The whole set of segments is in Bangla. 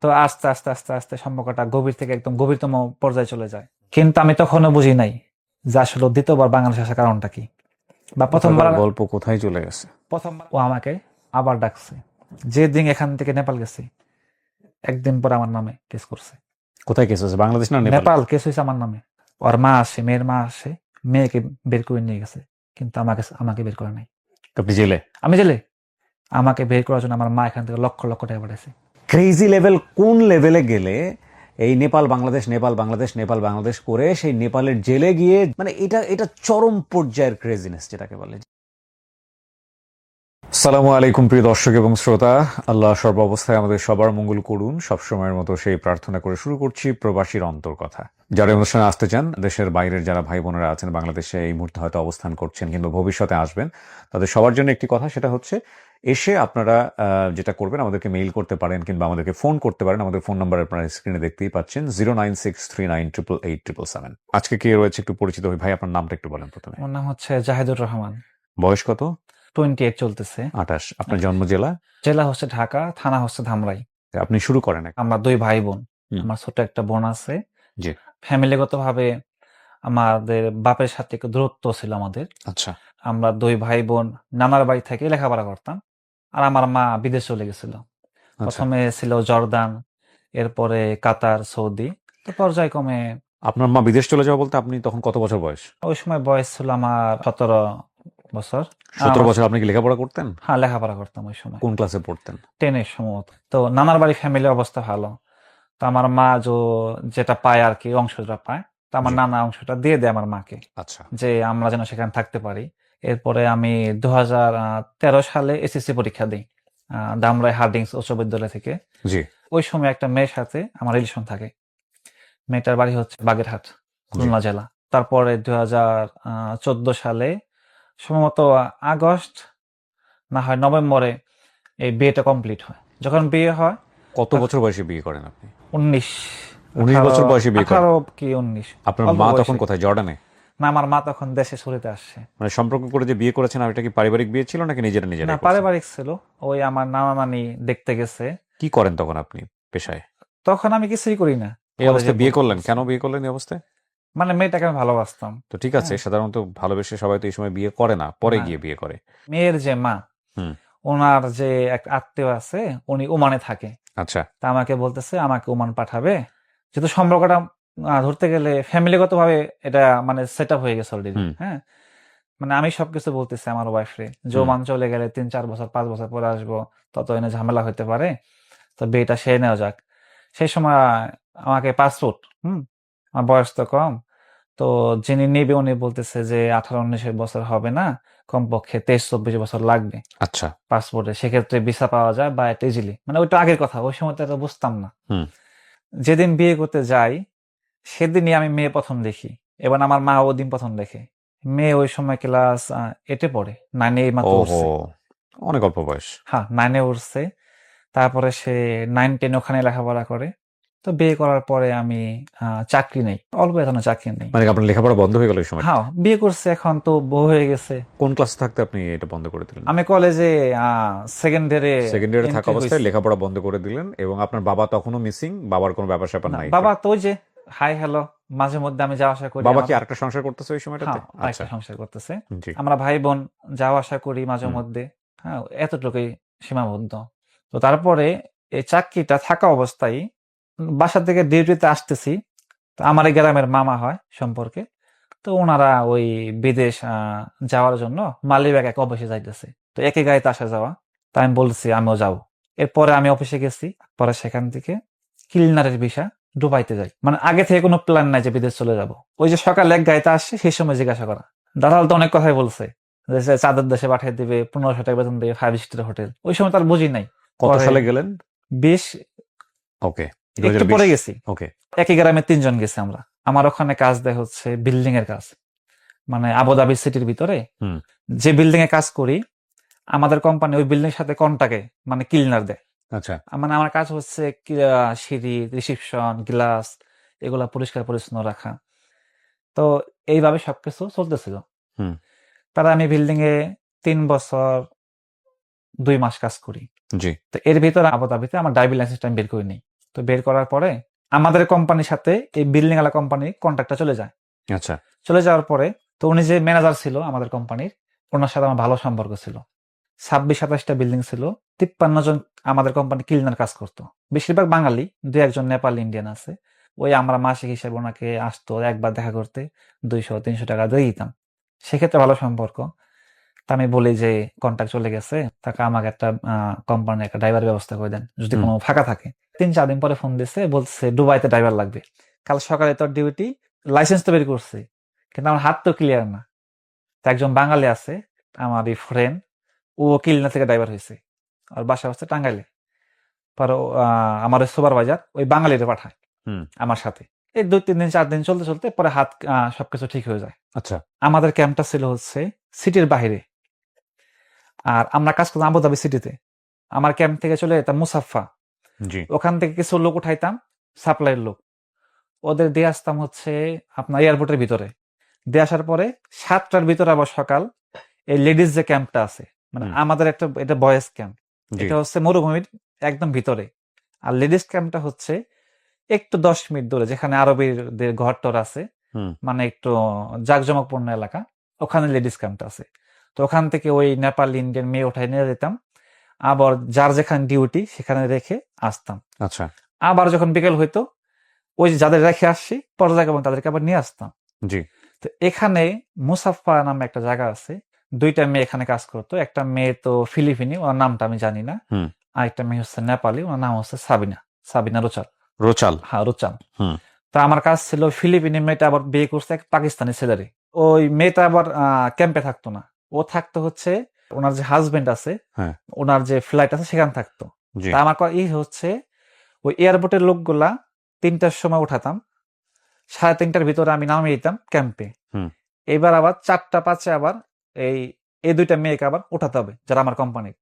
তো আস্তে আস্তে আস্তে আস্তে সম্পর্কটা গভীর থেকে একদম গভীরতম পর্যায়ে চলে যায়। কিন্তু আমি তখনও বুঝি নাই যে আসলে দ্বিতীয়বার বাংলাদেশ আসার কারণটা কি, বা প্রথমবার গল্প কোথায় চলে গেছে? প্রথমবার ও আমাকে আবার ডাকছে। যেদিন এখান থেকে নেপাল গেছি, একদিন পর আমার নামে কেস করছে। কোথায় কেস হয়েছে, বাংলাদেশ না নেপাল? নেপাল কেস হয়েছে আমার নামে। ওর মা আসে, মেয়ের মা আসে, মেয়েকে বের করে নিয়ে গেছে, কিন্তু আমাকে আমাকে বের করে নাই। আপনি জেলে? আমি জেলে। আমাকে বের করার জন্য আমার মা এখান থেকে লক্ষ লক্ষ টাকা পাঠাইছে। ক্রেজি লেভেল কোন লেভেলে গেলে এই নেপাল বাংলাদেশ নেপাল বাংলাদেশ নেপাল বাংলাদেশ করে সেই নেপালের জেলে গিয়ে, মানে এটা এটা চরম পর্যায়ের ক্রেজিনেস যেটাকে বলে। আসসালামু আলাইকুম প্রিয় দর্শক এবং শ্রোতা, আল্লাহ সর্বাবস্থায় আমাদের সবার মঙ্গল করুন সবসময়ের মতো সেই প্রার্থনা করে শুরু করছি প্রবাসীর অন্তর কথা। যারা এই অনুষ্ঠানে আসতে চান, দেশের বাইরের যারা ভাই বোনেরা আছেন, বাংলাদেশে এই মুহূর্তে হয়তো অবস্থান করছেন কিন্তু ভবিষ্যতে আসবেন, তাদের সবার জন্য একটি কথা, সেটা হচ্ছে এসে আপনারা যেটা করবেন, আমাদেরকে মেইল করতে পারেন কিংবা আমাদেরকে ফোন করতে পারেন। আমাদের ফোন নাম্বার আপনারা স্ক্রিনে দেখতেই পাচ্ছেন, 09639888877। আজকে কে রয়েছে একটু পরিচিত হই। ভাই, আপনার নামটা একটু বলেন প্রথমে। ওর নাম হচ্ছে জাহিদুর রহমান। বয়স কত? 28 চলতেছে। 28। আপনার জন্ম জেলা? জেলা হচ্ছে ঢাকা, থানা হচ্ছে ধামরাই। আপনি শুরু করেন। আমরা 2 ভাই বোন। হুম। আমার ছোট একটা বোন আছে। জি। ফ্যামিলিগত ভাবে আমাদের বাপের সাথে একটু দূরত্ব ছিল আমাদের। আচ্ছা। আমরা 2 ভাই বোন নানার বাড়ি থেকে লেখাপড়া করতাম। আর আমার মা বিদেশ চলে গেছিল। আচ্ছা। প্রথমে ছিল জর্দান, এরপরে কাতার, সৌদি। তো পর্যায়ক্রমে আপনার মা বিদেশ চলে যাওয়া বলতে আপনি তখন কত বছর বয়স? ওই সময় বয়স ছিল আমার 17 বছর। 17 বছর আপনি কি লেখাপড়া করতেন? হ্যাঁ, লেখাপড়া করতাম ওই সময়। কোন ক্লাসে পড়তেন? 10 সম্ভবত। তো নানার বাড়ি ফ্যামিলির অবস্থা ভালো। তো আমার মা যেটা পায় আর কি, অংশটা পায়। তো আমার জি। নানা অংশটা দিয়ে দেয় আমার মাকে, আচ্ছা। যে আমরা যেন সেখানে থাকতে পারি। এরপরে আমি 2013 সালে এসএসসি পরীক্ষা দিই ধামরাই হার্ডিংস উচ্চ বিদ্যালয় থেকে। জি। ওই সময় একটা মেয়ের সাথে আমার রিলেশন থাকে। মেয়েটার বাড়ি হচ্ছে বাগেরহাট, খুলনা জেলা। তারপরে 2014 সালে সম্ভবত আগস্ট না হয় নভেম্বরে এই বিয়েটা কমপ্লিট হয়। যখন বিয়ে হয়, কত বছর বয়সে বিয়ে করেন আপনি? 19 19 বছর বয়সে বিয়ে করেন? 18 কি 19। আপনার অল্প মা বয়সে। তখন কোথায়, জর্ডানে? না, আমার মা তখন দেশে ছুটিতে আসছে। মানে সম্পর্ক করে যে বিয়ে করেছেন, আর এটা কি পারিবারিক বিয়ে ছিল নাকি নিজেরা না, নিজেরাই করছেন? পারিবারিক ছিল। ওই আমার নানা নানি দেখতে গেছে। কি করেন তখন আপনি পেশায়? তখন আমি কিছুই করি না। এই অবস্থায় বিয়ে করলেন? পড়তেছি। কেন বিয়ে করলেন এই অবস্থায়? মানে মেয়েটাকে আমি ভালোবাসতাম। তো ঠিক আছে, হ্যাঁ। সাধারণত ভালোবেসে সবাই তো এই সময় বিয়ে করে না, পরে না, গিয়ে বিয়ে করে। মেয়ের যে মা, হুম। ওনার যে এক আত্মীয় আছে, উনি ওমানে থাকে। আচ্ছা। তা আমাকে বলতেছে আমাকে ওমান পাঠাবে, যেহেতু সম্পর্কটা ধরতে গেলে ফ্যামিলিগত ভাবে এটা মানে সেট আপ হয়ে গেছে অলরেডি। হুম। হ্যাঁ, মানে আমি সবকিছু বলতেছি আমার ওয়াইফরে যে হুম। ওমান চলে গেলে 3-4 বছর 5 বছর পরে আসবো, তত এনে ঝামেলা হতে পারে, তো বিয়েটা সেরে নেওয়া যাক। সেই সময় আমাকে পাসপোর্ট, আমার বয়স তো কম, তো যিনি নেবে উনি বলতেছে যে 18-19 বছর হবে না, কমপক্ষে 23-24 বছর লাগবে আচ্ছা। পাসপোর্টে। সেক্ষেত্রে ভিসা পাওয়া যায় বা এটা ইজিলি, মানে ওইটা আগের কথা, ওই সময় তো এটা বুঝতাম না। হুম। যেদিন বিয়ে করতে যাই সেদিনই আমি মেয়ে প্রথম দেখি, এবং আমার মা ওদিন প্রথম দেখে। মেয়ে ওই সময় ক্লাস 8-এ পড়ে, 9-এ মাত্র ওহো, উঠছে। অনেক অল্প বয়স। হ্যাঁ, 9-এ উঠছে। তারপরে সে 9-10 ওখানে লেখাপড়া করে। তো বিয়ে করার পরে আমি চাকরি নেই, অল্প বেতনে চাকরি নেই। মানে আপনার লেখাপড়া বন্ধ হয়ে গেল এই সময়? হ্যাঁ, বিয়ে করছে, এখন তো বউ হয়ে গেছে। কোন ক্লাসে থাকতে আপনি এটা বন্ধ করে দিলেন? আমি কলেজে সেকেন্ড ইয়ারে সেকেন্ড ইয়ারে থাকা অবস্থায় লেখাপড়া বন্ধ করে দিলেন, এবং আপনার বাবা তখনও মিসিং, বাবার কোনো ব্যাপার স্যাপার নাই? বাবা তো ওই যে হাই হ্যালো, মাঝে মধ্যে আমি যাওয়া আসা করি। বাবা কি আরেকটা সংসার করতেছে ওই সময়টাতে? হ্যাঁ, আচ্ছা। আরেকটা সংসার করতেছে। জি। আমরা ভাই বোন যাওয়া আসা করি মাঝে হুম। মধ্যে। হ্যাঁ, এতটুকুই সীমাবদ্ধ। তো তারপরে এই চাকরিটা থাকা অবস্থায় বাসা থেকে ডিউটিতে আসতেছি। তো আমার এই গ্রামের মামা হয় সম্পর্কে। তো ওনারা ওই বিদেশ যাওয়ার জন্য মালিবাগ এক অফিসে যাইতেছে। তো একই গাড়িতে আসা যাওয়া। তা আমি বলছি আমিও যাবো। এরপরে আমি অফিসে গেছি। পরে সেখান থেকে ক্লিনারের ভিসা দুবাইতে যাই। মানে আগে থেকে কোনো প্ল্যান নাই যে বিদেশ চলে যাব। ওই যে সকালে এক গাড়িতে আসছে, সেই সময় জিজ্ঞাসা করা। দালাল তো অনেক কথাই বলছে, যে সে চাঁদের দেশে পাঠিয়ে দিবে, 1500 টাকা বেতন দেবে, 5 স্টার হোটেল। ওই সময় তার বুঝি নাই। কত পরে সালে গেলেন? 20 ওকে, একটু পরে গেছি। ওকে। একই গ্রামে 3 জন গেছি আমরা। আমার ওখানে কাজ দেয় হচ্ছে বিল্ডিং এর কাজ, মানে আবুধাবি সিটির ভিতরে হুম। যে বিল্ডিং এ কাজ করি, আমাদের কোম্পানি ওই বিল্ডিং এর সাথে কন্টাকে মানে ক্লিনার দেয়। আচ্ছা। মানে আমার কাজ হচ্ছে সিঁড়ি, রিসিপশন, গ্লাস এগুলা পরিষ্কার পরিচ্ছন্ন রাখা। তো এইভাবে সবকিছু চলতেছিল। হুম। তারা আমি বিল্ডিং এ 3 বছর 2 মাস কাজ করি। জি। তো এর ভিতরে আবুধাবিতে আমার ড্রাইভিং লাইসেন্সটা আমি বের করে নিই। তো বের করার পরে আমাদের কোম্পানির সাথে এই বিল্ডিং ওয়ালা কোম্পানির কন্ট্রাক্টটা চলে যায়। আচ্ছা। চলে যাওয়ার পরে তো উনি যে ম্যানেজার ছিল আমাদের কোম্পানির, ওনার সাথে আমার ভালো সম্পর্ক ছিল। 26-27টা বিল্ডিং ছিল, 53 জন আমাদের কোম্পানি ক্লিনার কাজ করতো, বেশিরভাগ বাঙালি, 2-1 নেপাল ইন্ডিয়ান আছে। ওই আমরা মাসিক হিসেবে ওনাকে আসতো একবার দেখা করতে, 200-300 টাকা দিয়ে দিতাম, সেক্ষেত্রে ভালো সম্পর্ক। তা আমি বলি যে কন্ট্রাক্ট চলে গেছে, তাকে আমাকে একটা কোম্পানির একটা ড্রাইভার ব্যবস্থা করে দেন যদি কোনো ফাঁকা থাকে। 3-4 দিন পরে ফোন দিচ্ছে, বলছে দুবাইতে ড্রাইভার লাগবে। কাল সকালে তোর ডিউটি, লাইসেন্স তো বের করছে কিন্তু আমার হাত তো ক্লিয়ার না। তো একজন বাঙালি আছে আমার এই ফ্রেন্ড, ও কিলনা থেকে ড্রাইভার হয়েছে, আর বাসা হচ্ছে টাঙ্গাইলে। পরে আমার সুপারভাইজার ওই বাঙালিরে পাঠায় আমার সাথে। এই 2-3 দিন 4 দিন চলতে চলতে পরে হাত সবকিছু ঠিক হয়ে যায়। আচ্ছা। আমাদের ক্যাম্পটা ছিল হচ্ছে সিটির বাইরে, আর আমরা কাজ করতাম আবুধাবি সিটিতে। আমার ক্যাম্প থেকে চলে যেতাম মুসাফা, জি। ওখান থেকে কিছু লোক উঠাইতাম, সাপ্লাইয়ের লোক, ওদের দিয়ে আসতাম হচ্ছে আপনার এয়ারপোর্টের ভিতরে। দিয়ে আসার পরে 7টার ভিতরে আবার সকাল এই লেডিস যে ক্যাম্পটা আছে, মানে আমাদের একটা এটা বয়েজ ক্যাম্প, এটা হচ্ছে মরুভূমির একদম ভিতরে। আর লেডিস ক্যাম্পটা হচ্ছে একটু 10 মিনিট দূরে, যেখানে আরবিদের ঘর টর আছে, মানে একটু জাঁকজমকপূর্ণ এলাকা, ওখানে লেডিস ক্যাম্পটা আছে। তো ওখান থেকে ওই নেপাল ইন্ডিয়ান মেয়ে উঠাই নিয়ে যেতাম, আবার যার যেখানে ডিউটি সেখানে রেখে আসতাম। আচ্ছা। আবার যখন বিকেল হইতো, ওই যে যাদের রেখে আসছি পর্যায়ক্রমে তাদেরকে আবার নিয়ে আসতাম। জি। তো এখানে মুসাফা নামে একটা জায়গা আছে, 2টা মেয়ে এখানে কাজ করতো। একটা মেয়ে তো ফিলিপিনি, ওর নামটা আমি জানি না, আর একটা মেয়ে হচ্ছে নেপালি, ওর নাম হচ্ছে সাবিনা, সাবিনা রোচাল। রোচাল। হ্যাঁ, রোচাল। তো আমার কাজ ছিল ফিলিপিনি মেয়েটা আবার বিয়ে করছে এক পাকিস্তানি ছেলেরে। ওই মেয়েটা আবার ক্যাম্পে থাকতো না, ও থাকতো হচ্ছে ওনার যে হাজবেন্ড আছে, ওনার যে ফ্লাইট আছে সেখানে থাকতো। তা আমার হচ্ছে ওই এয়ারপোর্টের লোকগুলা 3টার সময় উঠাতাম, 3:30টার ভিতরে আমি নামিয়ে দিতাম ক্যাম্পে। এবার আবার 4টা 5-এ আবার এই 2টা মেয়েকে আবার উঠাতে হবে যারা আমার কোম্পানির।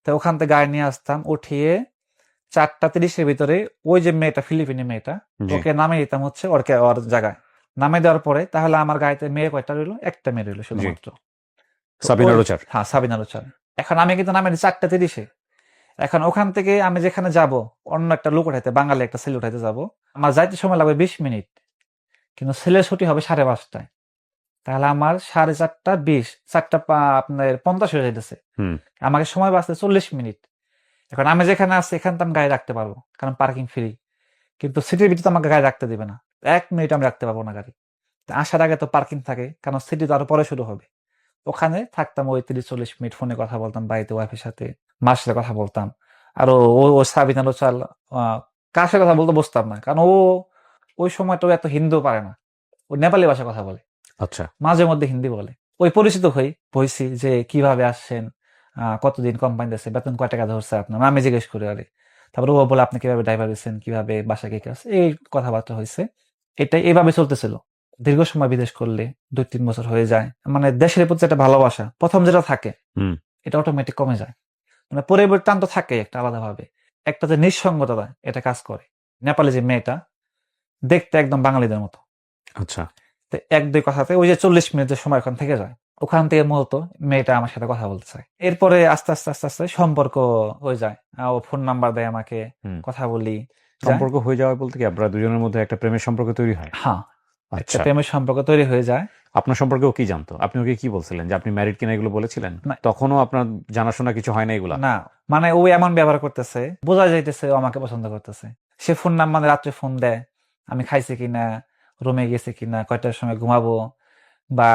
তো ওখান থেকে গাড়ি নিয়ে আসতাম, উঠিয়ে 4টা 30-এর ভিতরে ওই যে মেয়েটা ফিলিপিনি মেয়েটা, ওকে নামিয়ে দিতাম হচ্ছে ওর জায়গায়। নামিয়ে দেওয়ার পরে তাহলে আমার গাড়িতে মেয়ে কয়টা রইলো? একটা মেয়ে রইলো শুধুমাত্র, সাবিনা রোচার। হ্যাঁ, সাবিনা রোচার। এখন আমি কিন্তু নামিয়ে দিই 4টা 30-এ। এখন ওখান থেকে আমি যেখানে যাব, অন্য একটা লোক উঠাইতে, বাঙালি একটা ছেলে উঠাইতে যাব, আমার যাইতে সময় লাগবে 20 মিনিট, কিন্তু ছেলের ছুটি হবে 5:30টায়। তাহলে আমার 4:30, 4টা আপনার 50 হয়ে যাইতেছে, আমাকে সময় বাঁচতে 40 মিনিট। এখন আমি যেখানে আছি এখানে তো আমি গাড়ি রাখতে পারবো, কারণ পার্কিং ফ্রি, কিন্তু সিটির ভিতরে আমাকে গাড়ি রাখতে দিবে না, 1 মিনিট আমি রাখতে পারবো না গাড়ি। আসার আগে তো পার্কিং থাকে, কারণ সিটি তো আরো পরে শুরু হবে। ওখানে থাকতাম ওই 30-40 মিনিট, ফোনে কথা বলতাম বাড়িতে, ওয়াইফের সাথে, মার সাথে কথা বলতাম। আর ও সাবিনা রোচাল কার সাথে কথা বলতে বসতাম না, কারণ ওই সময়টা এত হিন্দু পারে না, ও নেপালি ভাষা কথা বলে। আচ্ছা। মাঝে মধ্যে হিন্দি বলে। ওই পরিচিত হয়েছি যে কিভাবে আসছেন, কতদিন কোম্পানি আছে, বেতন কয় টাকা ধরছে আপনার, আমি জিজ্ঞেস করি আরে। তারপরে ও বলে আপনি কিভাবে ড্রাইভার হয়েছেন, কিভাবে বাসা কে আছে, এই কথাবার্তা হয়েছে। এটাই এইভাবে চলতেছিল। দীর্ঘ সময় বিদেশ করলে 2-3 বছর হয়ে যায়, মানে দেশের প্রতি একটা ভালোবাসা প্রথম যেটা থাকে এটা অটোমেটিক কমে যায়। মানে পরিবর্তন তো থাকে একটা আলাদা ভাবে, একটা যে নিঃসঙ্গতা এটা কাজ করে। নেপালি যে মেয়েটা দেখতে একদম বাঙালিদের মতো। আচ্ছা। 1-2 কথাতে ওই যে 40 মিনিটের সময় ওখান থেকে যায়, ওখান থেকে মূলত মেয়েটা আমার সাথে কথা বলতে চায়। এরপরে আস্তে আস্তে আস্তে আস্তে সম্পর্ক হয়ে যায়, ও ফোন নাম্বার দেয় আমাকে, কথা বলি। সম্পর্ক হয়ে যাওয়া বলতে কি আপনারা দুজনের মধ্যে একটা প্রেমের সম্পর্ক তৈরি হয়? হ্যাঁ, একটা প্রেমের সম্পর্ক তৈরি হয়ে যায়। আপনার সম্পর্কে ও কি জানতো? আপনি ওকে কি বলছিলেন যে আপনি ম্যারিড কিনা এগুলো বলেছিলেন? তখনও আপনার জানাশোনা কিছু হয় না এগুলা? না, মানে ও এমন ব্যবহার করতেছে, বোঝা যাইতেছে ও আমাকে পছন্দ করতেছে। সে ফোন নাম্বার রাত্রে ফোন দেয়, আমি খাইছি কিনা, রুমে গেছি কিনা, কয়টার সময় ঘুমাবো, বা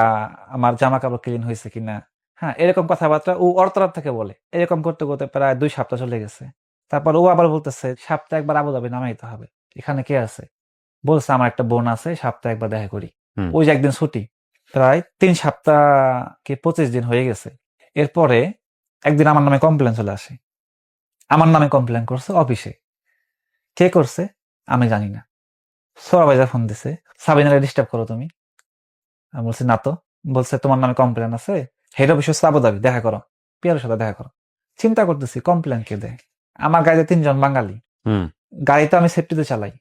আমার জামা কাপড় ক্লিন হয়েছে কিনা। হ্যাঁ, এরকম কথাবার্তা ও ওর তরফ থেকে বলে। এরকম করতে করতে প্রায় 2 সপ্তাহ চলে গেছে। তারপর ও আবার বলতেছে সপ্তাহে একবার আবুধাবি নামাইতে হবে, এখানে কে আছে? বলছে আমার একটা বোন আছে, সপ্তাহে একবার দেখা করি। ওই যে একদিন ছুটি, প্রায় 3 সপ্তাহ কি 25 দিন হয়ে গেছে। এরপরে একদিন আমার নামে কমপ্লেন চলে আসে। আমার নামে কমপ্লেন করছে অফিসে। কে করছে আমি জানি না। সুপারভাইজার ফোন দিছে, সাবিনারে ডিস্টার্ব করো তুমি। আমি বলছি না তো। বলছে তোমার নামে কমপ্লেন আছে, হেড অফিস হচ্ছে আবুধাবি, দেখা করো, পিয়ারের সাথে দেখা করো। চিন্তা করতেছি কমপ্লেন কে দেয়? আমার গাড়িতে 3 জন বাঙালি, গাড়ি তো আমি সেফটিতে চালাই,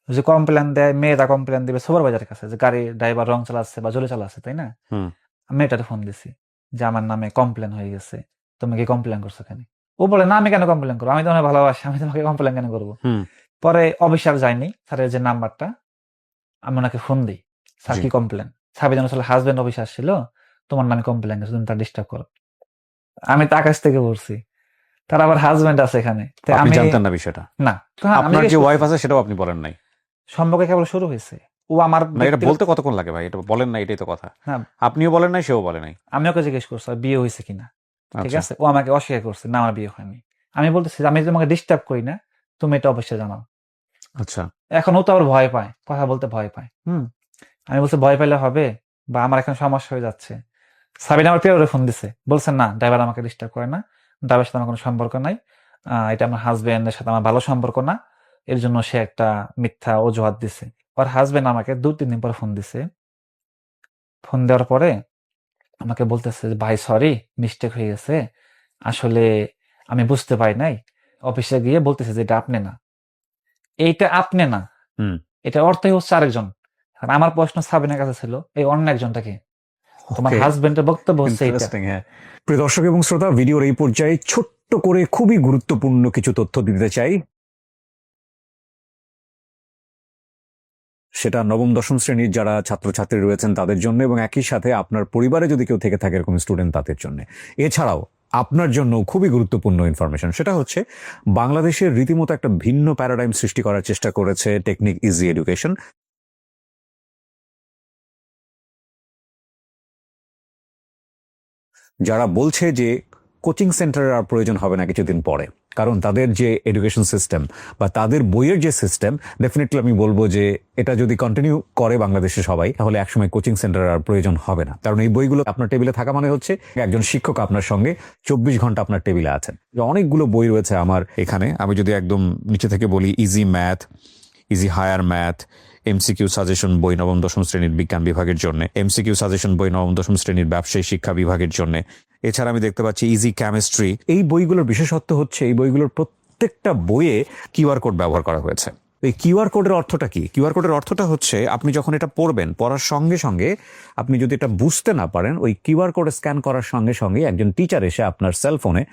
যে কমপ্লেন দেয় মেয়েরা কমপ্লেন দিবে সুপারভাইজারের কাছে যে গাড়ির ড্রাইভার রং চালাচ্ছে বা জোরে চালাচ্ছে, তাই না? মেয়েটারে ফোন দিছি যে আমার নামে কমপ্লেন হয়ে গেছে, তুমি কি কমপ্লেন করছো কেন? ও বলে না আমি কেন কমপ্লেন করবো, আমি তোমাকে ভালোবাসি, আমি তোমাকে কমপ্লেন কেন করবো? পরে অফিসে আর যাইনি, স্যারের যে নাম্বারটা আমি ওনাকে ফোন দিই, স্যার জি। কি কমপ্লেন? সাবিনা আসলে হাজবেন্ড অফিসে আসছিল, তোমার নামে কমপ্লেন আছে, তুমি তার ডিস্টার্ব করো। আমি তো আকাশ থেকে পড়ছি, তার আবার হাজবেন্ড আছে এখানে। তো আপনি আমি জানতেন না বিষয়টা? না, হ্যাঁ, আমি আপনার জিজ্ঞেস যে করছি, ওয়াইফ আছে সেটাও আপনি বলেন নাই? সম্পর্ক কেবল শুরু হয়েছে। ও আমার না, এটা ব্যক্তিগত বলতে কতক্ষণ লাগে ভাই? এটা বলেন না, এটাই তো কথা। না, আপনিও বলেন নাই, সেও বলে নাই। আমি ওকে জিজ্ঞেস করছি ওর বিয়ে হয়েছে কিনা, ঠিক আচ্ছা। আছে? ও আমাকে অস্বীকার করছে, না আমার বিয়ে হয়নি। আমি বলতেছি আমি তোমাকে ডিস্টার্ব করি না, তুমি এটা অবশ্যই জানাও। আচ্ছা। এখন ও তো আবার ভয় পায়, কথা বলতে ভয় পায়। আমি বলছি ভয় পাইলে হবে, বা আমার এখন সমস্যা হয়ে যাচ্ছে। সাবিনা আমার পেয়ারে ফোন দিছে, বলছেন না ড্রাইভার আমাকে ডিস্টার্ব করে না, ড্রাইভারের সাথে আমার কোনো সম্পর্ক নাই, এটা আমার হাজবেন্ডের সাথে আমার ভালো সম্পর্ক না, এর জন্য সে একটা মিথ্যা অজুহাত দিছে। ওর হাজবেন্ড আমাকে 2-3 দিন পরে ফোন দিছে। ফোন দেওয়ার পরে আমাকে বলতেছে যে, ভাই সরি, মিস্টেক হয়ে গেছে, আসলে আমি বুঝতে পারি নাই। অফিসে গিয়ে বলতেছে যে এটা আপনি না, এইটা আপনি না, হুম। এটা অর্থই হচ্ছে আরেকজন। আর আমার প্রশ্ন সাবিনার কাছে ছিল, এই অন্য একজনটাকে, তোমার ওকে, হাজবেন্ডের বক্তব্য হচ্ছে এইটা। ইন্টারেস্টিং। হ্যাঁ, প্রিয় দর্শক এবং শ্রোতা, ভিডিওর এই পর্যায়ে ছোট্ট করে খুবই গুরুত্বপূর্ণ কিছু তথ্য দিতে চাই। সেটা নবম দশম শ্রেণীর যারা ছাত্রছাত্রী রয়েছেন তাদের জন্য, এবং একই সাথে আপনার পরিবারে যদি কেউ থেকে থাকে এরকম স্টুডেন্ট তাদের জন্য। এছাড়াও আপনার জন্য খুবই গুরুত্বপূর্ণ ইনফরমেশন, সেটা হচ্ছে বাংলাদেশের রীতিমতো একটা ভিন্ন প্যারাডাইম সৃষ্টি করার চেষ্টা করেছে টেকনিক ইজি এডুকেশন। যারা বলছে যে কোচিং সেন্টারের আর প্রয়োজন হবে না কিছুদিন পরে, কারণ তাদের যে এডুকেশন সিস্টেম বা তাদের বইয়ের যে সিস্টেম, ডেফিনেটলি আমি বলবো যে এটা যদি কন্টিনিউ করে বাংলাদেশে সবাই, তাহলে একসময় কোচিং সেন্টারের আর প্রয়োজন হবে না। কারণ এই বইগুলো আপনার টেবিলে থাকা মানে হচ্ছে একজন শিক্ষক আপনার সঙ্গে 24 ঘন্টা আপনার টেবিলে আছেন। অনেকগুলো বই রয়েছে আমার এখানে, আমি যদি একদম নিচে থেকে বলি, easy math, easy higher math, MCQ suggestion বই নবম দশম শ্রেণীর বিজ্ঞান বিভাগের জন্য, এমসিকিউ সাজেশন বই নবম দশম শ্রেণীর ব্যবসায়ী শিক্ষা বিভাগের জন্য। এছাড়া আমি দেখতে পাচ্ছি ইজি কেমিস্ট্রি। এই বইগুলোর বিশেষত্ব হচ্ছে এই বইগুলোর প্রত্যেকটা বইয়ে কিউআর কোড ব্যবহার করা হয়েছে। এই কিউআর কোডের অর্থটা কি? কিউআর কোডের অর্থটা হচ্ছে আপনি যখন এটা পড়বেন, পড়ার সঙ্গে সঙ্গে আপনি যদি এটা বুঝতে না পারেন, ওই কিউআর কোড স্ক্যান করার সঙ্গে সঙ্গে একজন টিচার এসে আপনার সেলফোনে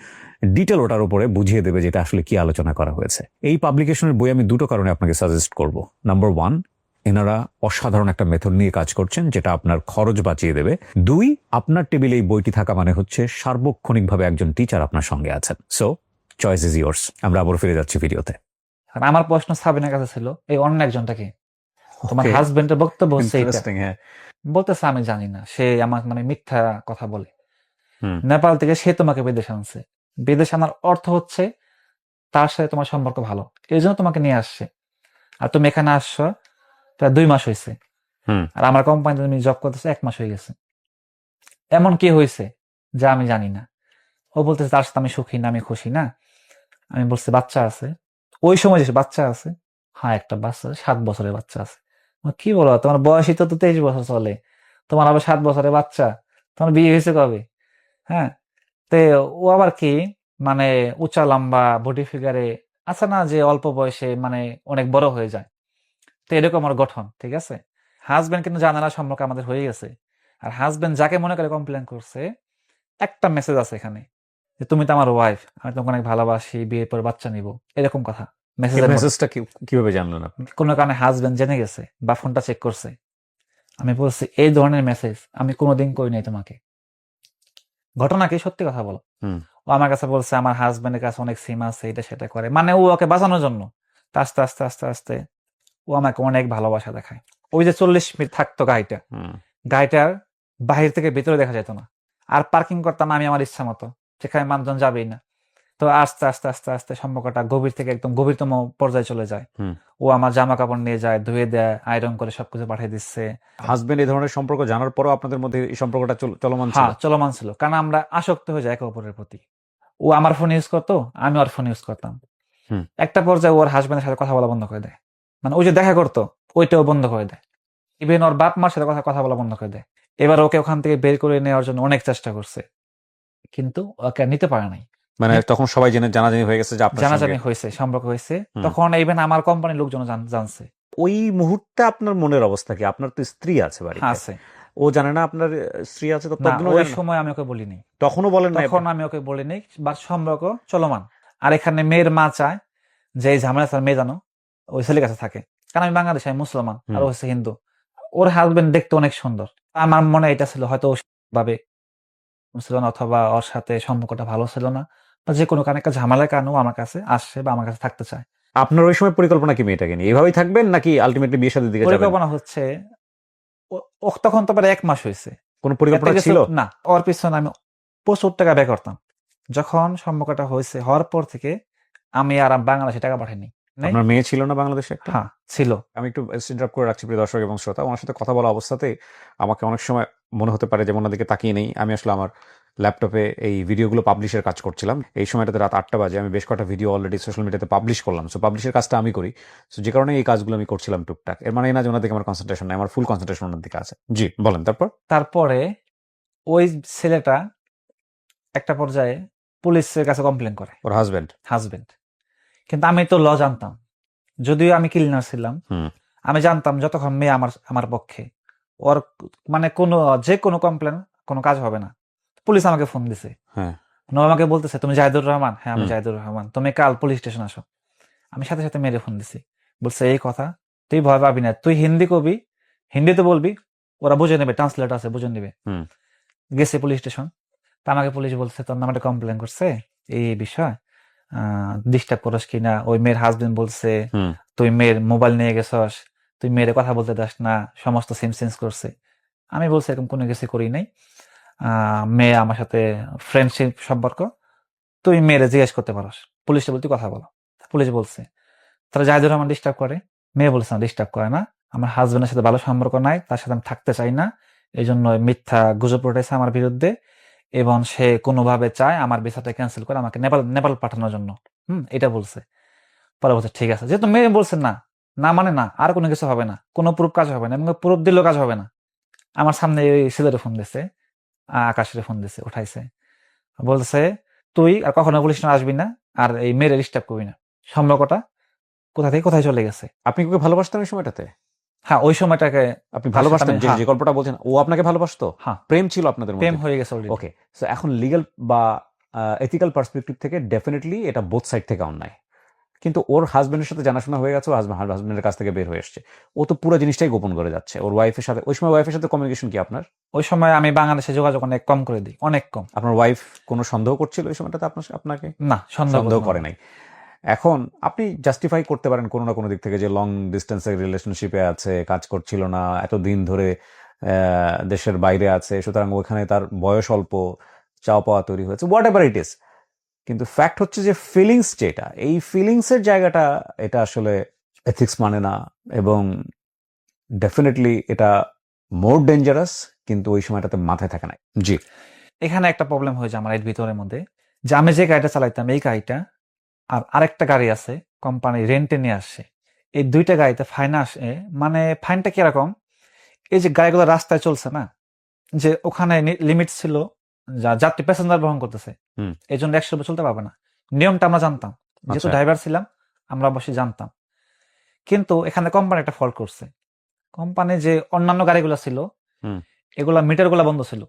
ডিটেল ওটার উপরে বুঝিয়ে দেবে যেটা আসলে কি আলোচনা করা হয়েছে। এই পাবলিকেশনের বই আমি দুটো কারণে আপনাকে সাজেস্ট করব। নাম্বার 1, এনারা অসাধারণ একটা মেথড নিয়ে কাজ করছেন যেটা আপনার খরচ বাঁচিয়ে দেবে। 2, আপনার টেবিলে এই বইটি থাকা মানে হচ্ছে সার্বক্ষণিকভাবে একজন টিচার আপনার সঙ্গে আছেন। So choice is yours. আমরা আবার ফিরে যাচ্ছি ভিডিওতে। আর আমার প্রশ্ন সাবিনার কাছে ছিল, এই অন্য একজনটাকে, তোমার Okay, হাজবেন্ডের বক্তব্য হচ্ছে এইটা। ইন্টারেস্টিং। হ্যাঁ। বলতেছে আমি জানি না, সে আমার মানে মিথ্যা কথা বলে। হুম। নেপাল থেকে সে তোমাকে বিদেশ আনছে, বিদেশ আনার অর্থ হচ্ছে তার সাথে তোমার সম্পর্ক ভালো, এই জন্য তোমাকে নিয়ে আসছে। আর তুমি এখানে আসছো প্রায় 2 মাস হয়েছে, হুম। আর আমার কোম্পানিতে তুমি জব করতেছো 1 মাস হয়ে গেছে। এমন কি হয়েছে যা আমি জানি না? ও বলতেছে তার সাথে আমি সুখী না, আমি খুশি না। আমি বলছি বাচ্চা আছে, ওই সময় যে বাচ্চা আছে, হ্যাঁ একটা বাচ্চা আছে, 7 বছরের বাচ্চা আছে। কি বলো, তোমার বয়সই তো 23 বছর চলে, তোমার আবার 7 বছরের বাচ্চা, তোমার বিয়ে হয়েছে কবে? হ্যাঁ, তে ও আবার কি, মানে উঁচা লম্বা বডি ফিগারে আছে না, যে অল্প বয়সে মানে অনেক বড় হয়ে যায়, তো এরকম আমার গঠন, ঠিক আছে? হাজবেন্ড কিন্তু জানে না সম্পর্ক আমাদের হয়ে গেছে। আর হাজবেন্ড যাকে মনে করে কমপ্লেন করছে, একটা মেসেজ আছে এখানে, যে তুমি তো আমার ওয়াইফ, আমি তোমাকে অনেক ভালোবাসি, বিয়ের পর বাচ্চা নিব, এরকম কথা এই মেসেজের মধ্যে। মেসেজটা কিভাবে জানলেন আপনি? কোনো কারণে হাজবেন্ড জেনে গেছে বা ফোনটা চেক করছে। আমি বলছি এই ধরনের মেসেজ আমি কোনোদিন করি নাই তোমাকে, ঘটনা কি, সত্যি কথা বলো। হুম। ও আমার কাছে বলছে আমার হাজবেন্ডের কাছে অনেক সিম আছে, এটা সেটা করে, মানে ও ওকে বাঁচানোর জন্য। তা আস্তে আস্তে আস্তে আস্তে ও আমাকে অনেক ভালোবাসা দেখায়। ওই যে 40 মিনিট থাকতো গাড়িটা, হুম। গাড়িটার বাহির থেকে ভেতরে দেখা যেত না, আর পার্কিং করতাম আমি আমার ইচ্ছা মতো, সেখানে মানুষজন যাবেই না। তো আস্তে আস্তে আস্তে আস্তে সম্পর্কটা গভীর থেকে একদম গভীরতম পর্যায়ে চলে যায়। হুম। ও আমার জামা কাপড় নিয়ে যায়, ধুয়ে দেয়, আয়রন করে সবকিছু পাঠিয়ে দিচ্ছে। হাজবেন্ড এই ধরনের সম্পর্ক জানার পরও আপনাদের মধ্যে এই সম্পর্কটা চলমান ছিল? হ্যাঁ, চলমান ছিল, কারণ আমরা আসক্ত হয়ে যাই একে অপরের প্রতি। ও আমার ফোন ইউজ করতো, আমি ওর ফোন ইউজ করতাম। হুম। একটা পর্যায়ে ওর হাজবেন্ডের সাথে কথা বলা বন্ধ করে দেয়, মানে ওই যে দেখা করতো ওইটাও বন্ধ করে দেয়। ইভেন ওর বাপ মার সাথে কথা বলা বন্ধ করে দেয়। এবার ওকে ওখান থেকে বের করে নেওয়ার জন্য অনেক চেষ্টা করছে, কিন্তু ওকে আর নিতে পারে নাই। মানে তখন সবাই জানাজানি হয়ে গেছে যে আপনার সঙ্গে জানাজানি হয়েছে, সম্পর্ক হয়েছে, হুম। তখন ইভেন আমার কোম্পানির লোকজন জানছে। ওই মুহূর্তে আপনার মনের অবস্থা কি? আপনার তো স্ত্রী আছে বাড়িতে। আছে ও জানে না আপনার স্ত্রী আছে? না, ততদিনও ওই জানে না? সময় আমি ওকে বলিনি, তখনও বলেন না? তখন আমি ওকে বলিনি, বা সম্পর্ক চলমান। আর এখানে মেয়ের মা চায় যে এই ঝামেলা স্যার মেয়ে জানো, ওই ছেলের কাছে থাকে, কারণ আমি বাংলাদেশে, আমি মুসলমান আর হুম। ও হচ্ছে হিন্দু। ওর হাজবেন্ড দেখতে অনেক সুন্দর। আমার মনে এটা ছিল হয়তো ও ভাবে ছিল না, অথবা ওর সাথে সম্পর্কটা ভালো ছিল না, বা যে কোনো কারণে একটা ঝামেলার কারণেও আমার কাছে আসছে বা আমার কাছে থাকতে চায়। আপনার ওই সময় পরিকল্পনা কি মেয়েটাকে নিয়ে এভাবেই থাকবেন নাকি আলটিমেটলি বিয়ে শাদীর দিকে যাবেন? পরিকল্পনা হচ্ছে ও তখন তো প্রায় 1 মাস হয়েছে। কোনো এতে পরিকল্পনা কিছু ছিল? না, ওর পিছনে আমি প্রচুর টাকা ব্যয় করতাম। যখন সম্পর্কটা হওয়ার পর থেকে আমি আর বাংলাদেশে টাকা পাঠাইনি। নাই? আপনার মেয়ে ছিল না বাংলাদেশে একটা? হ্যাঁ, ছিল। আমি একটু ইন্টারাপ্ট করে রাখছি প্রিয় দর্শক এবং শ্রোতা। ওনার সাথে কথা বলা অবস্থাতে আমাকে অনেক সময় মনে হতে পারে যে ওনার দিকে তাকিয়ে নেই। আমি আসলে আমার ল্যাপটপে এই ভিডিওগুলো পাবলিশের কাজ করছিলাম। এই সময়টাতে রাত 8টা বাজে। আমি বেশ কয়েকটা ভিডিও অলরেডি সোশ্যাল মিডিয়াতে পাবলিশ করলাম। সো পাবলিশের কাজটা আমি করি। সো যে কারণে এই কাজগুলো আমি করছিলাম টুকটাক। এর মানে এই না যে ওনার দিকে আমার কনসেন্ট্রেশন নাই। আমার ফুল কনসেন্ট্রেশন ওনার দিকে আছে। জি, বলেন তারপর? তারপরে ওই ছেলেটা একটা পর্যায়ে পুলিশের কাছে কমপ্লেন করে, ওর হাজবেন্ড? হাজবেন্ড। কিন্তু আমি তো জানতাম, যদিও আমি ক্লিনার ছিলাম, হুম। আমি জানতাম যতক্ষণ মেয়ে আমার আমার পক্ষে, ওর মানে কোনো যে কোনো কমপ্লেন কোনো কাজ হবে না। পুলিশ আমাকে ফোন দিছে, হ্যাঁ। আমাকে বলতেছে তুমি জাহিদুর রহমান? হ্যাঁ, আমি হুম। জাহিদুর রহমান, তুমি কাল পুলিশ স্টেশন আসো। আমি সাথে সাথে মেরে ফোন দিছি, বলছে এই কথা, তুই ভয় পাবি না, তুই হিন্দি কবি, হিন্দিতে বলবি, ওরা বুঝে নেবে, ট্রান্সলেট আছে, বুঝে নেবে। হুম। গেছে পুলিশ স্টেশন, তা আমাকে পুলিশ বলছে তোর নামে একটা কমপ্লেন করছে, এই বিষয় ডিস্টার্ব করস কিনা। ওই মেয়ের হাজবেন্ড বলছে হুম। তুই মেয়ের মোবাইল নিয়ে গেছস, তুই মেয়ের কথা বলতে দাস না, সমস্ত সিম চেঞ্জ করছে। আমি বলছি এরকম কোনো কিছু করি নাই, মেয়ে আমার সাথে ফ্রেন্ডশিপ সম্পর্ক, তুই মেয়েরে জিজ্ঞেস করতে পারস, পুলিশে বলতে কথা বলো। পুলিশ বলছে তারা জাহিদুর রহমান ডিস্টার্ব করে। মেয়ে বলছে না, ডিস্টার্ব করে না, আমার হাজবেন্ডের সাথে ভালো সম্পর্ক নাই, তার সাথে আমি থাকতে চাই না, এই জন্য মিথ্যা গুজব রটেছে আমার বিরুদ্ধে, এবং সে কোনোভাবে চায় আমার ভিসাটা ক্যান্সেল করে আমাকে নেপাল নেপাল পাঠানোর জন্য। এটা বলছে। পরে বলছে ঠিক আছে, যেহেতু মেয়ে বলছে না, না মানে না, আর কোনো কিছু হবে না, কোনো প্রুফ কাজ হবে না, এবং প্রুফ দিলেও কাজ হবে না। আমার সামনে ওই ছেলের ফোন দিছে, আকাশের ফোন দিছে, উঠাইছে, বলছে তুই আর কখনো পুলিশ স্টেশনে আসবি না, আর এই মেয়ের ডিস্টার্ব করবি না। সম্পর্কটা কোথা থেকে কোথায় চলে গেছে। আপনি ওকে ভালোবাসতেন ওই সময়টাতে? হ্যাঁ, ওই সময়টাকে আপনি তার সাথে ভালোবাসতেন? আমি, যে হ্যাঁ, যে গল্পটা বলছেন ও আপনাকে ভালোবাসতো? হ্যাঁ, প্রেম ছিল আপনাদের প্রেম মধ্যে? হয়ে গেছে অলরেডি। ওকে। সো এখন লিগ্যাল বা এথিক্যাল পার্সপেক্টিভ থেকে ডেফিনেটলি এটা বোথ সাইড থেকে অন্যায়। কিন্তু ওর হাজবেন্ডের সাথে জানাশোনা হয়ে গেছে, হাজবেন্ডের কাছ থেকে বের হয়ে এসছে। ও তো পুরো জিনিসটাই গোপন করে যাচ্ছে ওর ওয়াইফের সাথে। ওই সময় ওয়াইফের সাথে কমিউনিকেশন কি আপনার? ওই সময় আমি বাংলাদেশে যোগাযোগ অনেক কম করে দিই, অনেক কম। আপনার ওয়াইফ কোনো সন্দেহ করছিল ওই সময়টাতে আপনাকে? না, সন্দেহ সন্দেহ করবো করে না। নাই। এখন আপনি জাস্টিফাই করতে পারেন কোনো না কোনো দিক থেকে যে লং ডিস্টেন্সের রিলেশনশিপে আছে, কাজ করছিল না, এতদিন ধরে দেশের বাইরে আছে, সুতরাং ওখানে তার বয়স অল্প, চাওয়া পাওয়া তৈরি হয়েছে, হোয়াট এভার ইট ইজ। কিন্তু ফ্যাক্ট হচ্ছে যে ফিলিংস যেটা, এই ফিলিংসের জায়গাটা এটা আসলে এথিক্স মানে না, এবং ডেফিনেটলি এটা মোর ডেঞ্জারাস, কিন্তু ওই সময়টাতে মাথায় থাকে না। জি। এখানে একটা প্রবলেম হয়ে যায় আমার এর ভিতরের মধ্যে, যে আমি যে গাড়িটা চালাইতাম এই গাড়িটা, আর আরেকটা গাড়ি আছে কোম্পানি রেন্টে নিয়ে আসছে, এই দুইটা গাড়িতে ফাইন আসে। মানে ফাইনটা কিরকম, এই যে গাড়িগুলো রাস্তায় চলছে না, যে ওখানে লিমিট ছিল, যাত্রী প্যাসেঞ্জার বহন করতেছে, হুম। এই জন্য 100 উপর চলতে পারবে না। নিয়মটা আমরা জানতাম, যেহেতু আচ্ছা। ড্রাইভার ছিলাম, আমরা অবশ্যই জানতাম। কিন্তু এখানে কোম্পানি একটা ফল্ট করছে। কোম্পানি যে অন্যান্য গাড়িগুলো ছিল, হুম। এগুলা মিটারগুলো বন্ধ ছিল।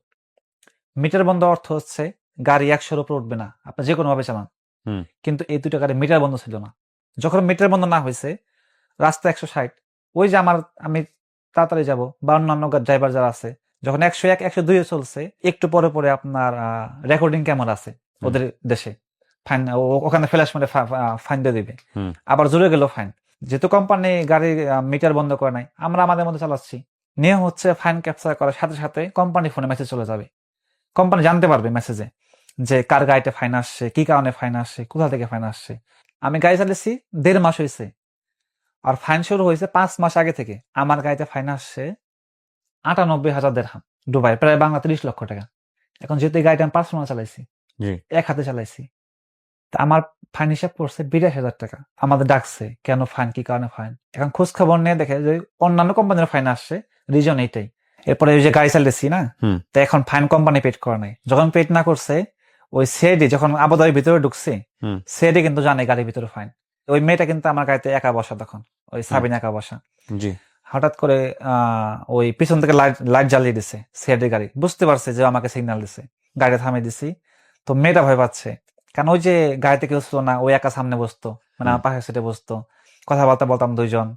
মিটার বন্ধ অর্থ হচ্ছে গাড়ি 100-র উপর উঠবে না, আপনি যে কোনো ভাবে চালান। হুম। কিন্তু এই দুইটা গাড়ি মিটার বন্ধ ছিল না। যখন মিটার বন্ধ না হয়েছে, রাস্তা 160, ওই যে আমি তাড়াতাড়ি যাব বা অন্যান্য ড্রাইভার যারা আছে, যখন 101, 102 চলছে, একটু পরে পরে আপনার রেকর্ডিং ক্যামেরা আছে ওদের দেশে, ফাইন ওখানে ফ্ল্যাশ মেরে ফাইন দিয়ে দিবে। হুম। আবার জুড়ে গেল ফাইন, যেহেতু কোম্পানি গাড়ির মিটার বন্ধ করে নাই, আমরা আমাদের মধ্যে চালাচ্ছি। নিয়ম হচ্ছে ফাইন ক্যাপচার করার সাথে সাথে কোম্পানি ফোনে মেসেজ চলে যাবে, কোম্পানি জানতে পারবে মেসেজে যে কার গাড়িতে ফাইন আসছে, কি কারণে ফাইন আসছে, কোথা থেকে ফাইন আসছে। আমি গাড়ি চালিয়েছি 1.5 মাস হয়েছে, আর ফাইন শুরু হয়েছে 5 মাস আগে থেকে। আমার গাড়িতে ফাইন আসছে 98,000 দিরহাম, দুবাই, প্রায় বাংলা 30 লক্ষ টাকা। এখন যেহেতু এই গাড়িটা আমি পার্সোনাল চালাইছি, জি। এক হাতে চালাইছি, তা আমার ফাইন হিসাব পড়ছে 82,000 টাকা। আমাদের ডাকছে কেন ফাইন, কি কারণে ফাইন। এখন খোঁজ খবর নিয়ে দেখে যে অন্যান্য কোম্পানির ফাইন আসছে, রিজন এইটাই। এরপরে ওই যে গাড়ি চালিয়েছি না, হুম। তো এখন ফাইন কোম্পানি পেড করে নাই। যখন পেড না করছে, ওই সেডি যখন আবুধাবির ভিতরে ঢুকছে, হুম। সেডি কিন্তু জানে গাড়ির ভিতরে ফাইন। ওই মেয়েটা কিন্তু আমার গাড়িতে একা বসা, তখন ওই সাবিনা একা বসা। জি। হঠাৎ করে ওই পিছন থেকে লাইট জ্বালিয়ে দিছে সেডি গাড়ি, বুঝতে পারছে যে আমাকে সিগন্যাল দিছে, গাড়ি থামিয়ে দিছি। তো মেয়েটা ভয় পাচ্ছে, কারণ ওই যে গাড়িতে কেউ ছিল না, ওই একা সামনে বসতো, মানে আমার পাশের সিটে বসতো। কথাবার্তা বলতাম দুইজন,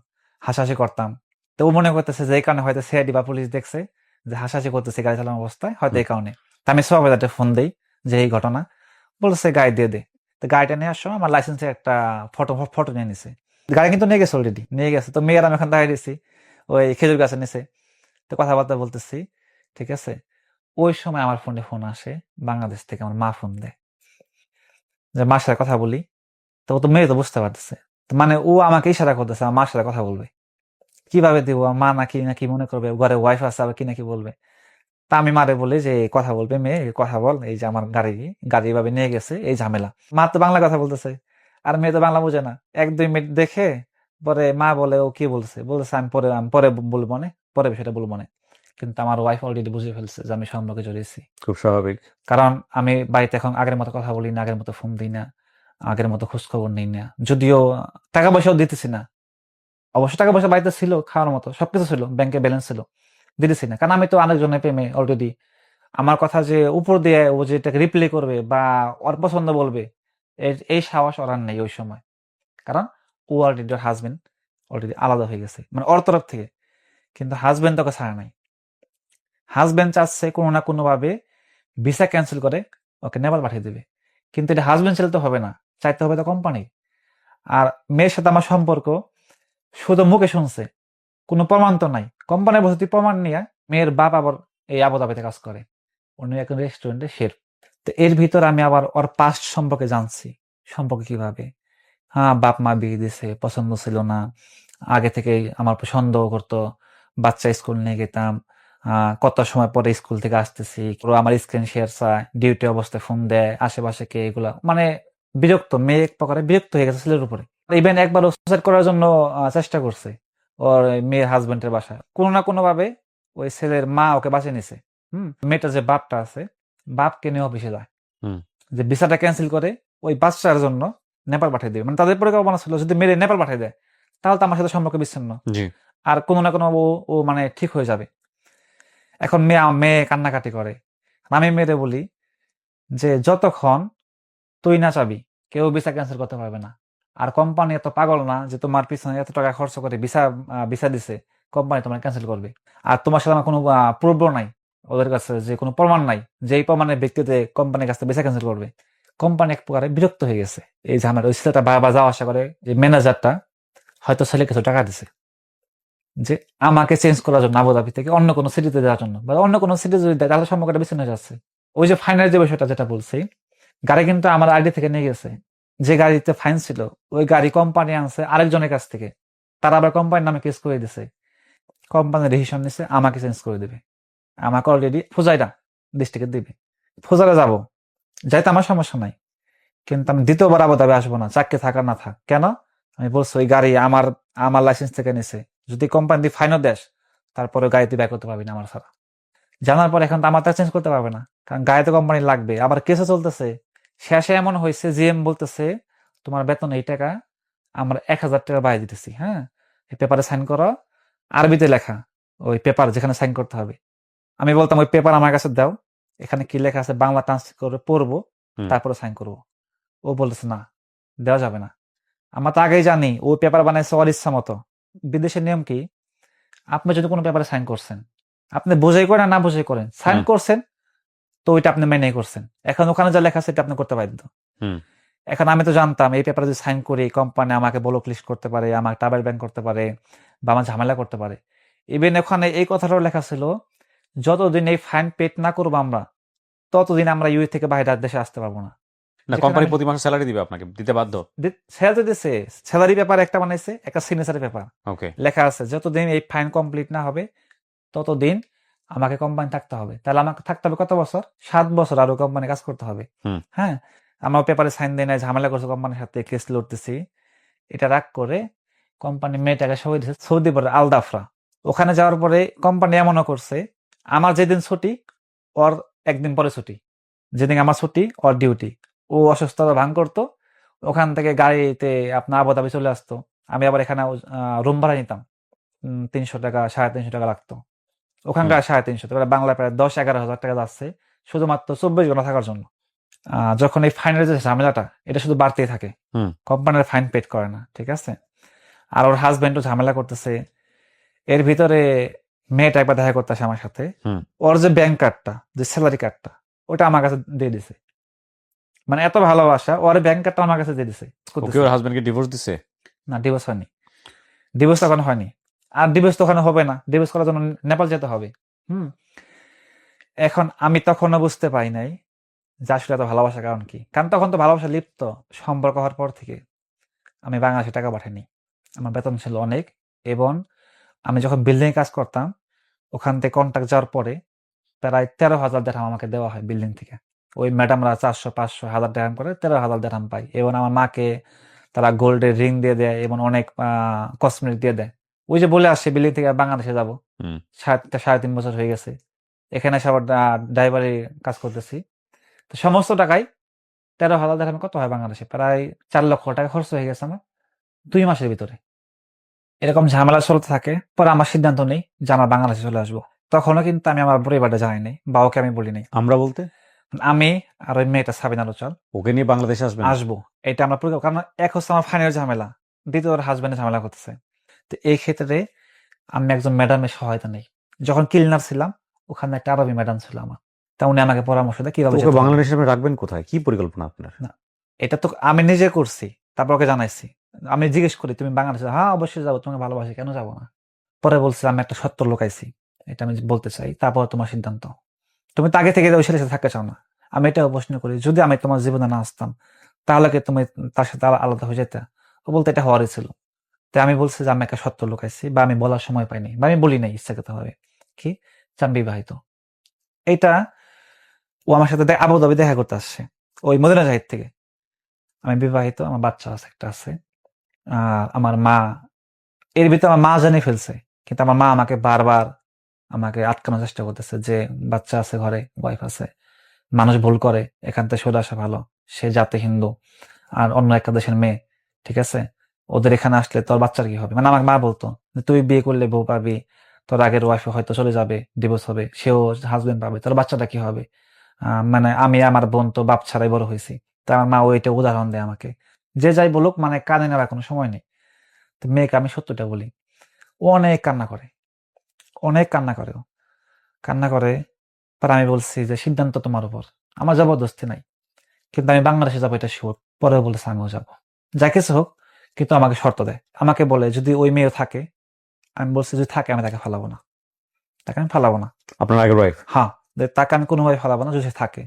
হাসাহাসি করতাম। তো ও মনে করতেছে যে এই কারণে হয়তো সিআইডি বা পুলিশ দেখছে যে হাসাহাসি করতেছে গাড়ি চালানোর অবস্থায়, হয়তো এই কারণে। তা আমি সুপারভাইজারকে ফোন দেই যে এই ঘটনা, বলছে গাড়ি দিয়ে দে। তো গাড়িটা নিয়ে আসছো, আমার লাইসেন্সের একটা ফটো ফটো নিয়ে নিছে। গাড়ি কিন্তু নিয়ে গেছে, অলরেডি নিয়ে গেছে। তো মেয়ের আমি এখন দাঁড়িয়ে দিছি ওই খেজুর গাছের নিচে, তো কথাবার্তা বলতেছি, ঠিক আছে। ওই সময় আমার ফোনে ফোন আসে বাংলাদেশ থেকে, আমার মা ফোন দেয় যে মার সাথে কথা বলি। তো ও তো মেয়ে তো বুঝতে পারতেছে, তো মানে ও আমাকে ইশারা করতেছে আমার মার সাথে কথা বলবে। কিভাবে দিব, মা নাকি নাকি মনে করবে ঘরে ওয়াইফ আছে, আবার কি নাকি বলবে। তা আমি মারে বলি যে কথা বলবে মেয়ে, কথা বল, এই যে আমার গাড়ি গাড়ি এভাবে নিয়ে গেছে, এই ঝামেলা। মা তো বাংলা কথা বলতেছে, আর মেয়ে তো বাংলা বোঝে না। 1-2 মিনিট দেখে পরে মা বলে ও কি বলছে, বলতেছে আমি পরে বলবো না, পরে বিষয়টা বলবো না। কিন্তু আমার ওয়াইফ অলরেডি বুঝে ফেলছে যে আমি সম্পর্কে জড়িয়েছি। খুব স্বাভাবিক। কারণ আমি বাড়িতে এখন আগের মতো কথা বলি না, আগের মতো ফোন দিই না, আগের মতো খোঁজ খবর নিই না। যদিও টাকা পয়সাও দিতেছি না, অবশ্য টাকা পয়সা বাড়িতে ছিল, খাওয়ার মতো সবকিছু ছিল, ব্যাংকে ব্যালেন্স ছিল, দিতেছি না। কারণ আমি তো আরেকজনের প্রেমে অলরেডি। আমার কথা যে উপর দিয়ে ও যেটাকে রিপ্লে করবে বা ওর পছন্দ বলবে, এই সাহস ওর আর নেই ওই সময়। কারণ ও অলরেডি ওর হাজবেন্ড অলরেডি আলাদা হয়ে গেছে, মানে ওর তরফ থেকে। কিন্তু হাজবেন্ড তোকে ছাড়া নাই। হাজবেন্ড চাচ্ছে কোনো না কোনো ভাবে ভিসা ক্যান্সেল করে ওকে নেপাল পাঠিয়ে দেবে। কিন্তু এটা হাজবেন্ড ছেলে তো হবে না, চাইতে হবে তো কোম্পানি। আর মেয়ের সাথে আমার সম্পর্ক শুধু মুখে শুনছে, কোনো প্রমাণ তো নাই। কোম্পানির বসে তুই প্রমাণ নিয়ে, মেয়ের বাপ আবার এই আবুধাবিতে কাজ করে, উনি এখন রেস্টুরেন্টে শেফ। তো এর ভিতর আমি আবার ওর পাস্ট সম্পর্কে জানছি। সম্পর্কে কিভাবে, হ্যাঁ বাপ মা বিয়ে দিছে, পছন্দ ছিল না, আগে থেকেই আমার উপর সন্দেহ করতো, বাচ্চা স্কুল নিয়ে যেতাম, কত সময় পরে স্কুল থেকে আসতেছি, পুরো আমার স্ক্রিন শেয়ার চায়, ডিউটি অবস্থায় ফোন দেয়, আশেপাশে কে, এগুলা মানে বিরক্ত। মেয়ে এক প্রকারে বিরক্ত হয়ে গেছে ছেলের উপরে। ইভেন একবার সুসাইড করার জন্য চেষ্টা করছে ওর ওই মেয়ের হাজবেন্ডের বাসায়। কোনো না কোনো ভাবে ওই ছেলের মা ওকে বাঁচিয়ে নিছে। মেয়েটা যে বাপটা আছে, বাপকে নিয়ে অফিসে যায়, হুম। যে ভিসাটা ক্যান্সেল করে ওই বাচ্চার জন্য নেপাল পাঠিয়ে দেবে। মানে তাদের পরিকল্পনা ছিল যদি মেরে নেপাল পাঠিয়ে দেয় তাহলে তো আমার সাথে সম্পর্ক বিচ্ছিন্ন, জি। আর কোনো না কোনো ও মানে ঠিক হয়ে যাবে। এখন মেয়ে মেয়ে কান্নাকাটি করে। আমি মেয়েরে বলি যে যতক্ষণ তুই না চাবি কেউ ভিসা ক্যান্সেল করতে পারবে না। আর কোম্পানি এত পাগল না যে তোমার পিছনে এত টাকা খরচ করে ভিসা ভিসা দিছে, কোম্পানি তোমার ক্যান্সেল করবে। আর তোমার সাথে আমার কোনো প্রুফ নাই ওদের কাছে, যে কোনো প্রমাণ নাই যে এই প্রমাণের ভিত্তিতে কোম্পানির কাছে ভিসা ক্যান্সেল করবে। কোম্পানি এক প্রকারে বিরক্ত হয়ে গেছে এই ঝামেলা। ওই ছেলেটা বারবার যাওয়া আসা করে, যে ম্যানেজারটা হয়তো ছেলে কিছু টাকা দিছে যে আমাকে চেঞ্জ করার জন্য আবুধাবি থেকে অন্য কোনো সিটিতে যাওয়ার জন্য, বা অন্য কোনো সিটি যদি দেয় তাহলে সম্পর্কটা বিচ্ছিন্ন হয়ে যাচ্ছে। ওই যে ফাইনাল যে বিষয়টা যেটা বলছি, গাড়ি কিন্তু আমার আইডি থেকে নিয়ে গেছে। যে গাড়িতে ফাইন ছিল ওই গাড়ি কোম্পানি আনছে আরেকজনের কাছ থেকে, তারা আবার কোম্পানির নামে কেস করে দিছে। কোম্পানির ডিসিশন নিছে আমাকে চেঞ্জ করে দিবে, আমাকে অলরেডি ফুজাইরা ডিস্ট্রিক্টে দিবে। ফুজারা যাব, যাইতে আমার সমস্যা নাই, কিন্তু আমি দ্বিতীয়বার আবুধাবি আসবো না, চাকরি থাকা না থাক। কেন? আমি বলছি ওই গাড়ি আমার আমার লাইসেন্স থেকে নিছে, যদি কোম্পানি ফাইনও দেশ তারপরে গাড়িতে ব্যাক করতে পারবি না আমার ছাড়া। জানার পর এখন তো আমার তা চেঞ্জ করতে পারবে না, কারণ গাড়িতে কোম্পানি লাগবে। আবার কেসও চলতেছে, শেষে এমন হয়েছে জিএম বলতেছে তোমার বেতন এই টাকা, আমরা 1,000 টাকা বাড়িয়ে দিতেছি, হ্যাঁ এই পেপারে সাইন করো। আরবিতে লেখা ওই পেপার যেখানে সাইন করতে হবে। আমি বলতাম ওই পেপার আমার কাছে দাও, এখানে কি লেখা আছে বাংলা ট্রান্সলেট করে পড়বো, হুম। তারপরে সাইন করবো। ও বলতেছে না, দেওয়া যাবে না। আমরা তো আগেই জানি ও পেপার বানাইছে ওর ইচ্ছা মতো। বিদেশের নিয়ম কি, আপনি যদি কোনো পেপারে সাইন করছেন, আপনি বোঝাই করেন না বোঝাই করেন, সাইন হুম। করছেন, তো ওইটা আপনি মেনে করছেন। এখন ওখানে যা লেখা আছে এটা আপনি করতে বাধ্য। হুম। এখন আমি তো জানতাম এই পেপারে যদি সাইন করি কোম্পানি আমাকে ব্লক লিস্ট করতে পারে, আমাকে ট্রাভেল ব্যান করতে পারে, বা আমার ঝামেলা করতে পারে। ইভেন ওখানে এই কথাটাও লেখা ছিল যতদিন এই ফাইন পেড না করবো আমরা, ততদিন আমরা ইউএ থেকে বাইরে দেশে আসতে পারবো না। না, যেখানে কোম্পানি আমি প্রতি মাসে স্যালারি দিবে আপনাকে, দিতে বাধ্য। স্যালারি দিছে, স্যালারি পেপার একটা বানাইছে, একটা সিগনেচার পেপার ওকে। লেখা আছে যতদিন এই ফাইন কমপ্লিট না হবে ততদিন আমাকে কোম্পানি থাকতে হবে। তাহলে আমাকে থাকতে হবে কত বছর? 7 বছর আরো কোম্পানি কাজ করতে হবে। হুম। হ্যাঁ, আমার পেপারে সাইন দেয় নাই, ঝামেলা করছে কোম্পানির সাথে, কেস লড়তেছি। এটা রাগ করে কোম্পানি মেয়েটাকে সবাই দিয়েছে সৌদি পরে আলদাফরা। ওখানে যাওয়ার পরে কোম্পানি এমনও করছে আমার যেদিন ছুটি ওর একদিন পরে ছুটি, যেদিন আমার ছুটি ওর ডিউটি। ও অসুস্থতা ভাঙ করতো, ওখান থেকে গাড়িতে আপনার আবুধাবি চলে আসতো। আমি আবার এখানে রুম ভাড়া নিতাম, 300 টাকা 350 টাকা লাগতো। ওখানকার 350 টাকা বাংলায় প্রায় 10-11 হাজার টাকা যাচ্ছে শুধুমাত্র 24 ঘন্টা থাকার জন্য। যখন এই ফাইনের যে ঝামেলাটা এটা শুধু বাড়তেই থাকে, হুম। কোম্পানির ফাইন পেড করে না, ঠিক আছে। আর ওর হাজবেন্ডও ঝামেলা করতেছে। এর ভিতরে মেয়েটা একবার দেখা করতেছে আমার সাথে। হুম। ওর যে ব্যাংক কার্ডটা, যে স্যালারি কার্ডটা, ওটা আমার কাছে দিয়ে দিছে। মানে এত ভালোবাসা, ওর ব্যাংক কার্ডটা আমার কাছে দিয়ে দিছে। ওকে ওর হাজবেন্ডকে ডিভোর্স দিছে? না, ডিভোর্স হয়নি। ডিভোর্স তখন হয়নি। আর ডিভোর্স তো ওখানে হবে না, ডিভোর্স করার জন্য নেপাল যেতে হবে। এখন আমি তখনও বুঝতে পাই নাই যে আসলে এত ভালোবাসার কারণ কি। কারণ তখন তো ভালোবাসা লিপ্ত। সম্পর্ক হওয়ার পর থেকে আমি বাংলাদেশে টাকা পাঠাইনি। আমার বেতন ছিল অনেক, এবং আমি যখন বিল্ডিং কাজ করতাম, ওখান থেকে কন্ট্রাক্ট যাওয়ার পরে প্রায় 13,000 দেড়হাম আমাকে দেওয়া হয় বিল্ডিং থেকে। ওই ম্যাডামরা 400, 500, 1000 দেড়হাম করে 13,000 দেড়হাম পাই। এবং আমার মাকে তারা গোল্ডের রিং দিয়ে দেয় এবং অনেক কসমেটিক দিয়ে দেয়। ওই যে বলে আসছে বিল্ডিং থেকে বাংলাদেশে যাবো, 3.5 বছর হয়ে গেছে। এখানে সবার ড্রাইভারি কাজ করতেছি। তো সমস্ত টাকাই 13,000 দেড়হাম কত হয় বাংলাদেশে, প্রায় 4 লক্ষ টাকা খরচ হয়ে গেছে আমার 2 মাসের ভিতরে। এরকম ঝামেলা চলতে থাকে। পরে আমার সিদ্ধান্ত নেই যে আমার বাংলাদেশে চলে আসবো। তখনও কিন্তু আমি আমার পরিবারটা জানাই নাই, বাবাকে আমি বলি নাই। আমরা বলতে আমি আর ওই মেয়েটা সাবিনা লোচাল ওকে নিয়ে বাংলাদেশে আসবেন? আসবো, এটা আমরা কারণ এক হচ্ছে আমার ফাইনের ঝামেলা, দ্বিতীয় ওর হাজবেন্ডের ঝামেলা করতেছে। তো এই ক্ষেত্রে আমি একজন ম্যাডামের সহায়তা নেই। যখন ক্লিনার ছিলাম, ওখানে একটা আরবি ম্যাডাম ছিল আমার, তা উনি আমাকে পরামর্শ দেয় কিভাবে ওকে যেতে হবে। বাংলাদেশে আপনি রাখবেন কোথায়? কি পরিকল্পনা আপনার? না, এটা তো আমি নিজে করছি, তারপর ওকে জানাইছি। আমি জিজ্ঞেস করি তুমি বাংলাদেশে? হ্যাঁ অবশ্যই যাবো, তোমাকে ভালোবাসি, কেন যাবো না। পরে বলছে আমি একটা সত্য লুকাইছি, এটা আমি বলতে চাই, তারপর তোমার সিদ্ধান্ত। তুমি তো আগে থেকে ওই ছেলের সাথে থাকতে চাও না। আমি এটাও প্রশ্ন করি, যদি আমি তোমার জীবনে না আসতাম, তাহলে কি তুমি তার সাথে আলাদা হয়ে যেতে? ও বলতে এটা হওয়ারই ছিল। তাই আমি বলছি যে আমি একটা সত্য লুকাইছি, বা আমি বলার সময় পাইনি, বা আমি বলি নাই ইচ্ছাকৃত ভাবে, কি যে আমি বিবাহিত। এইটা ও আমার সাথে আবুধাবি দেখা করতে আসছে, ওই মদিনা জাহিদ থেকে। আমি বিবাহিত, আমার বাচ্চা আছে, একটা আছে। আমার মা, এর ভিতরে আমার মা জানিয়ে ফেলছে, কিন্তু আমার মা আমাকে বারবার আমাকে আটকানোর চেষ্টা করতেছে যে বাচ্চা আছে ঘরে, ওয়াইফ আছে, মানুষ ভুল করে, এখান থেকে সরে আসা ভালো। সে জাতি হিন্দু, আর অন্য একটা দেশের মেয়ে, ঠিক আছে, ওদের এখানে আসলে তোর বাচ্চার কি হবে। মানে আমার মা বলতো যে তুই বিয়ে করলে বউ পাবি, তোর আগের ওয়াইফ হয়তো চলে যাবে, ডিভোর্স হবে, সেও হাজবেন্ড পাবে, তোর বাচ্চাটা কি হবে। মানে আমি আমার বোন তো বাপ ছাড়াই বড় হয়েছি। তা আমার মা ওইটা উদাহরণ দেয় আমাকে। যে যাই বলুক, মানে কানে নেওয়ার কোনো সময় নেই। তো মেয়েকে আমি সত্যটা বলি, ও অনেক কান্না করে, অনেক কান্না করে, ও কান্না করে। পর আমি বলছি যে সিদ্ধান্ত তোমার উপর, আমার জবরদস্তি নাই, কিন্তু আমি বাংলাদেশে যাবো এটা শিওর। পরে বলেছে আমিও যাবো, যা কিছু হোক, কিন্তু আমাকে শর্ত দেয়। আমাকে বলে যদি ওই মেয়ে থাকে, আমি বলছি যদি থাকে আমি তাকে ফালাবো না, তাকে আমি ফালাবো না। আপনার আগের ওয়াইফ? হ্যাঁ, তাকে আমি কোনোভাবে ফালাবো না যদি সে থাকে।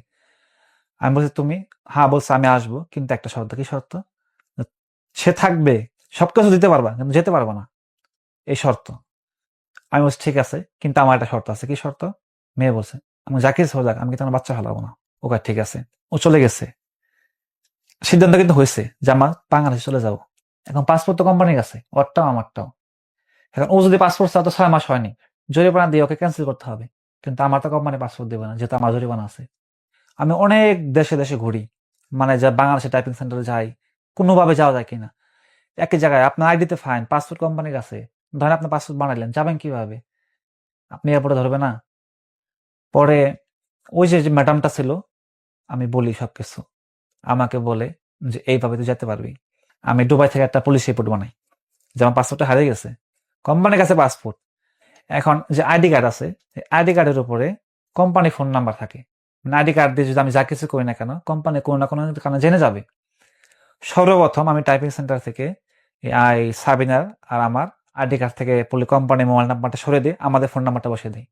আমি বলছি তুমি, হ্যাঁ বলছে আমি আসবো, কিন্তু একটা শর্ত। কি শর্ত? সে থাকবে, সবকিছু দিতে পারবা, কিন্তু যেতে পারবা না, এই শর্ত। আমি বলছি ঠিক আছে, কিন্তু আমার একটা শর্ত আছে। কি শর্ত? মেয়ে বলছে আমি যা কিছু হোক, আমি কিন্তু আমার বাচ্চা ফেলাবো না। ওকে ঠিক আছে, ও চলে গেছে। সিদ্ধান্ত কিন্তু হয়েছে যে আমার বাংলাদেশে চলে যাবো। এখন পাসপোর্ট তো কোম্পানির কাছে, ওরটাও আমারটাও। এখন ও যদি পাসপোর্ট চাও তো 6 মাস হয়নি, জরিমানা দিয়ে ওকে ক্যান্সেল করতে হবে। কিন্তু আমার তো কোম্পানি পাসপোর্ট দেবে না, যেহেতু আমার জরিমানা আছে। আমি অনেক দেশে দেশে ঘুরি, মানে যা বাংলাদেশে টাইপিং সেন্টারে যাই, কোনোভাবে যাওয়া যায় কিনা। একই জায়গায় আপনার আইডিতে ফাইন, পাসপোর্ট কোম্পানির কাছে। ধরেন আপনি পাসপোর্ট বানাইলেন, যাবেন কিভাবে? আপনি এয়ারপোর্টে ধরবে না। পরে ওই যে ম্যাডামটা ছিল, আমি বলি সবকিছু, আমাকে বলে যে এইভাবে তুই যেতে পারবি। আমি দুবাই থেকে একটা পুলিশ রিপোর্ট বানাই যে আমার পাসপোর্টটা হারিয়ে গেছে, কোম্পানির কাছে পাসপোর্ট। এখন যে আইডি কার্ড আছে, আইডি কার্ডের উপরে কোম্পানি ফোন নাম্বার থাকে। মানে আইডি কার্ড দিয়ে যদি আমি যা কিছু করি না কেন, কোম্পানি কোনো না কোনো কারণে জেনে যাবে। সর্বপ্রথম আমি টাইপিং সেন্টার থেকে সাবিনার আর আমার আইডি কার্ড থেকে কোম্পানির মোবাইল নাম্বারটা সরে দিয়ে আমাদের ফোন নাম্বারটা বসিয়ে দিই।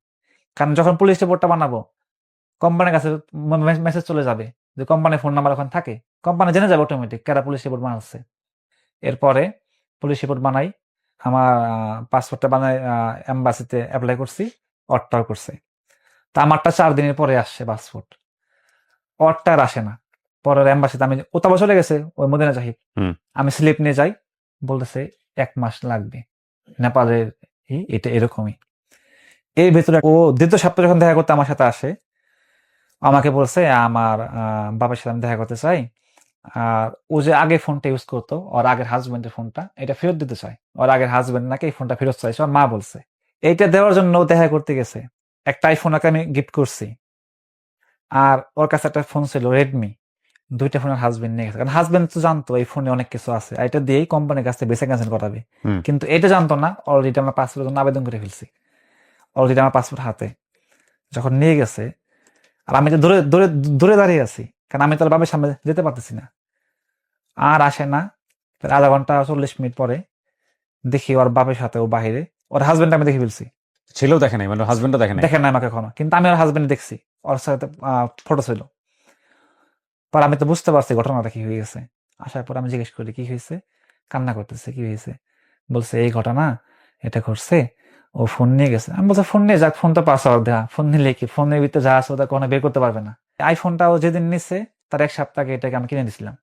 কারণ যখন পুলিশ রিপোর্টটা বানাবো, কোম্পানির কাছে মেসেজ চলে যাবে যে কোম্পানির ফোন নাম্বার ওখানে থাকে, কোম্পানি জেনে যাবে অটোমেটিক কারা পুলিশ রিপোর্ট বানাচ্ছে। এরপরে পুলিশ রিপোর্ট বানাই, আমার পাসপোর্টটা বানাই, এম্বাসিতে অ্যাপ্লাই করছি, অরটাও করছে। তা আমারটা 4 দিনের পরে আসছে পাসপোর্ট, অরটা আর আসে না। পরের এম্বাসিতে আমি, ও তো আবার চলে গেছে ওই মদিনা জাহিদ। আমি স্লিপ নিয়ে যাই, বলতেছে 1 মাস লাগবে। নেপালের এটা এরকমই। এর ভেতরে ও দ্বিতীয় সপ্তাহে যখন দেখা করতে আমার সাথে আসে, আমাকে বলছে আমার বাবার সাথে আমি দেখা করতে চাই। আর ও যে আগে ফোনটা ইউজ করতো, ওর আগের হাজবেন্ডের ফোনটা, এটা ফেরত দিতে চায়। ওর আগের হাজবেন্ড নাকি এই ফোনটা ফেরত চাইছে, ওর মা বলছে। এইটা দেওয়ার জন্য ও দেখা করতে গেছে। একটা আইফোন ওকে আমি গিফট করছি, আর ওর কাছে একটা ফোন ছিল রেডমি, 2টা ফোনের হাজবেন্ড নিয়ে গেছে, কারণ হাজবেন্ড তো জানতো এই ফোনে অনেক কিছু আছে, আর এটা দিয়েই কোম্পানির কাছ থেকে বেসে ক্যান্সেল করাবে। হুম। কিন্তু এটা জানতো না অলরেডি আমরা পাসপোর্টের জন্য আবেদন করে ফেলছি, অলরেডি আমার পাসপোর্ট হাতে। যখন নিয়ে গেছে, আর আমি তো দূরে দূরে দূরে দাঁড়িয়ে আছি, কারণ আমি তো আর বাবার সামনে যেতে পারতেছি না। আর আসে না, প্রায় আধা ঘন্টা 40 মিনিট পরে দেখি ওর বাপের সাথে ও বাহিরে, ওর হাজবেন্ড আমি দেখে ফেলছি। ছেলেও দেখে নাই, মানে হাজবেন্ডও দেখে নাই? দেখেন না আমাকে এখনো, কিন্তু আমি ওর হাজবেন্ড দেখছি, ওর সাথে ফটো ছিল। পর আমি তো বুঝতে পারছি ঘটনাটা কি হয়ে গেছে। আসার পর আমি জিজ্ঞেস করি কি হয়েছে, কান্না করতেছে, কি হয়েছে? বলছে এই ঘটনা, এটা ঘটছে, ও ফোন নিয়ে গেছে। আমি বলছি ফোন নিয়ে যাক, ফোন তো পাসওয়ার্ড দেয়া, ফোন নিলে কি ফোনের ভিতরে যা আছে ওটা কোনো বের করতে পারবে না। আইফোনটা ও যেদিন নিচ্ছে তার 1 সপ্তাহ আগে এটাকে আমি কিনে দিছিলাম।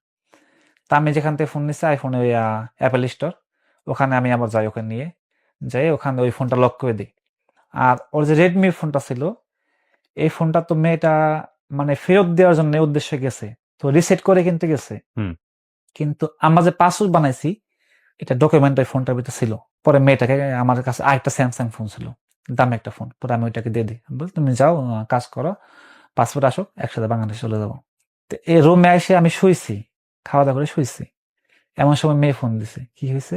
তা আমি যেখান থেকে ফোন নিচ্ছি আইফোনে ওই অ্যাপেল স্টোর, ওখানে আমি আবার যাই, ওখানে নিয়ে যাই, ওখানে ওই ফোনটা লক করে দিই। আর ওর যে রেডমি ফোনটা ছিল, এই ফোনটা তো মেয়েটা মানে ফেরত দেওয়ার জন্য উদ্দেশ্যে গেছে, তো রিসেট করে কিনতে গেছে। হুম। কিন্তু আমরা যে পাসওয়ার্ড বানাইছি এটা ডকুমেন্ট ওই ফোনটার ভিতরে ছিল। পরে মেয়েটাকে, আমার কাছে আরেকটা স্যামসাং ফোন ছিল, দামি একটা ফোন, পরে আমি ওইটাকে দিয়ে দিই, বল তুমি যাও কাজ করো, পাসপোর্ট আসুক, একসাথে বাংলাদেশ চলে যাবো। তো এই রুমে এসে আমি শুইছি, খাওয়া দাওয়া করে শুইছি, এমন সময় মেয়ে ফোন দিছে। কি হয়েছে?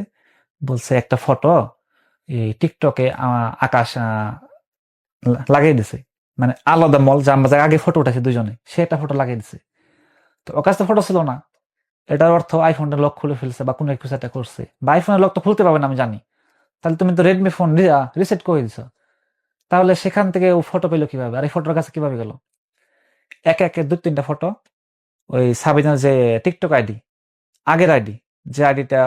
বলছে একটা ফটো এই টিকটকে আকাশ লাগিয়ে দিছে, মানে আলাদা মল, যে আমরা যে আগে ফটো উঠাইছি দুজনে, সে একটা ফটো লাগিয়ে দিছে। তো ওর কাছে ফটো ছিল না, এটার অর্থ আইফোনটা লক খুলে ফেলছে বা কোনো কিছু একটা করছে, বা আইফোনের লক তো খুলতে পারবে না আমি জানি। তাহলে তুমি তো রেডমি ফোন রিসেট করে দিছো, তাহলে সেখান থেকে ও ফটো পেলো কিভাবে, আর এই ফটোর কাছে কিভাবে গেল? একে একে 2-3টা ফটো ওই সাবিনার যে টিকটক আইডি, আগের আইডি, যে আইডিটা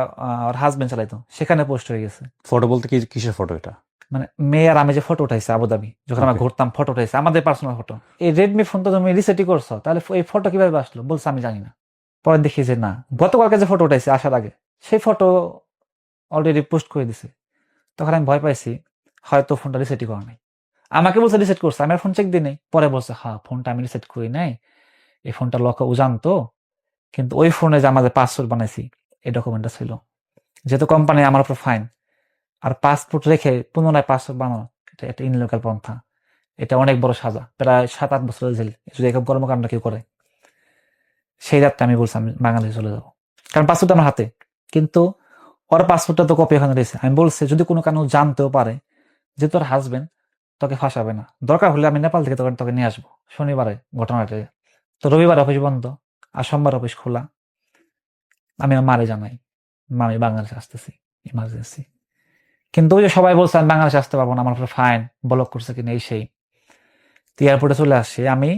ওর হাজবেন্ড চালাইতো, সেখানে পোস্ট হয়ে গেছে। ফটো বলতে কি, কিসের ফটো এটা? মানে মেয়ে আর আমি যে ফটো উঠাইছি আবুধাবি, যখন আমরা Okay. ঘুরতাম ফটো উঠাইছি, আমাদের পার্সোনাল ফটো। এই রেডমি ফোন তো তুমি রিসেটই করছো, তাহলে এই ফটো কিভাবে আসলো? বলছে আমি জানি না। পরে দেখি যে না, গতকালকে যে ফটো উঠাইছি আসার আগে, সেই ফটো অলরেডি পোস্ট করে দিছে। তখন আমি ভয় পাইছি, হয়তো ফোনটা রিসেটই করা নাই। আমাকে বলছে রিসেট করছে, আমি আর ফোন চেক দিই নাই। পরে বলছে হ্যাঁ ফোনটা আমি রিসেট করি নাই, এই ফোনটা লক ও জানতো, কিন্তু ওই ফোনে যে আমাদের পাসওয়ার্ড বানাইছি এই ডকুমেন্টটা ছিল। যেহেতু কোম্পানি আমার উপর ফাইন, আর পাসপোর্ট রেখে পুনরায় পাসপোর্ট বানানো, এটা একটা ইনলিগাল পন্থা, এটা অনেক বড় সাজা, প্রায় 7-8 বছরের জেল যদি এরকম কর্মকাণ্ড কেউ করে। সেই রাতটা আমি বলছি আমি বাংলাদেশে চলে যাবো, কারণ পাসপোর্ট আমার হাতে। কিন্তু ওর পাসপোর্টটা তো কপি ওখানে রয়েছে। আমি বলছি যদি কোনো কারণে জানতেও পারে যে তোর হাজবেন্ড, তোকে ফাঁসাবে না, দরকার হলে আমি নেপাল থেকে তোকে নিয়ে আসবো শনিবারে ঘটনাটা। তো রবিবার অফিস বন্ধ, আর সোমবার অফিস খোলা। আমি আমার মারে জানাই, মা আমি বাংলাদেশে আসতেছি ইমার্জেন্সি। কিন্তু ওই যে সবাই বলছে আমি বাংলাদেশে আসতে পারবো না, আমার উপরে ফাইন, ব্লক করছে কিনা এই সেই। তো এয়ারপোর্টে চলে আসছি আমি,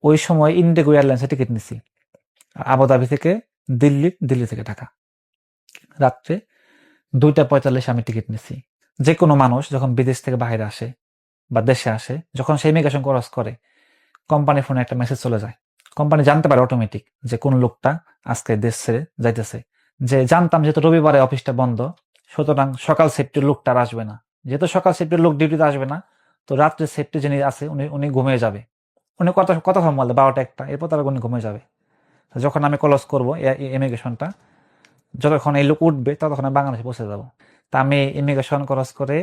ওই সময় ইন্ডিগো এয়ারলাইন্সে টিকিট নিছি আবুধাবি থেকে দিল্লি, দিল্লি থেকে ঢাকা। রাত্রে 2টা 45 আমি টিকিট নিছি। যে কোনো মানুষ যখন বিদেশ থেকে বাইরে আসে বা দেশে আসে, যখন সে ইমিগ্রেশন ক্রস করে, কোম্পানি ফোনে একটা মেসেজ চলে যায়। কোম্পানি জানতে পারে অটোমেটিক যে কোন লোকটা আজকে দেশ ছেড়ে যাইতেছে। যে জানতাম যেহেতু রবিবারে অফিসটা বন্ধ, সুতরাং সকাল সেফটির লোকটা আর আসবে না। যেহেতু সকাল সেফটির লোক ডিউটিতে আসবে না, তো রাত্রে সেফটি যিনি আছে উনি ঘুমিয়ে যাবে। উনি কথা বললে 12টা 1টা, এরপর তারা উনি ঘুমিয়ে যাবে। তো যখন আমি ক্লোজ করবো ইমিগ্রেশনটা, যতক্ষণ এই লোক উঠবে ততক্ষণ আমি বাংলাদেশে পৌঁছে যাব। তা আমি ইমিগ্রেশন ক্রস করে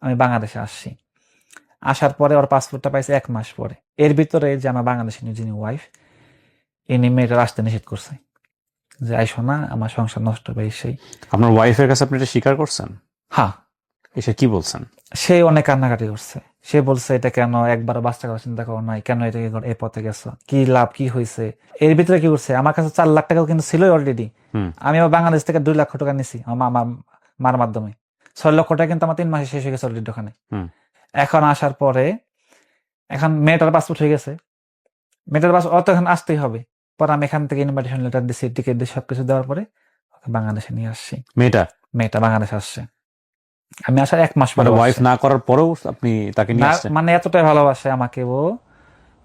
আমি বাংলাদেশে আসছি। আসার পরে ওর পাসপোর্টটা পাইছে 1 মাস পরে। এর ভিতরে যে আমার বাংলাদেশি যিনি ওয়াইফ, ইনি মেয়েটার আসতে নিষেধ করছে, যে আইসো না, আমার সংসার নষ্ট হবে এই সেই। আপনার ওয়াইফের কাছে আপনি এটা স্বীকার করছেন? হ্যাঁ, এসে কি বলছেন? সে অনেক কান্নাকাটি করছে। সে বলছে এটা কেন, একবার বাচ্চা করার চিন্তা করো নাই কেন, এটা এই পথে গেছো, কি লাভ কি হয়েছে? এর ভিতরে কি করছে, আমার কাছে 4 লাখ টাকা কিন্তু ছিল অলরেডি। হুম। আমি আবার বাংলাদেশ থেকে 2 লক্ষ টাকা নিছি আমার মার মাধ্যমে। 6 লক্ষ টাকা কিন্তু আমার 3 মাসে শেষ হয়ে গেছে অলরেডি ওখানে। হুম। এখন আসার পরে, এখন মেয়েটার পাসপোর্ট হয়ে গেছে, মেয়েটার পাসপোর্ট অত এখন আসতেই হবে। পরে আমি এখান থেকে ইনভাইটেশন লেটার দিচ্ছি, টিকিট দিয়ে সবকিছু দেওয়ার পরে ওকে বাংলাদেশে নিয়ে আসছি। মেয়েটা বাংলাদেশে আসছে, আমি আসার 1 মাস মানে পরে ওয়াইফ আসছে। না করার পরেও আপনি তাকে নিয়ে না, আসছেন? মানে এতটাই ভালোবাসে আমাকে ও,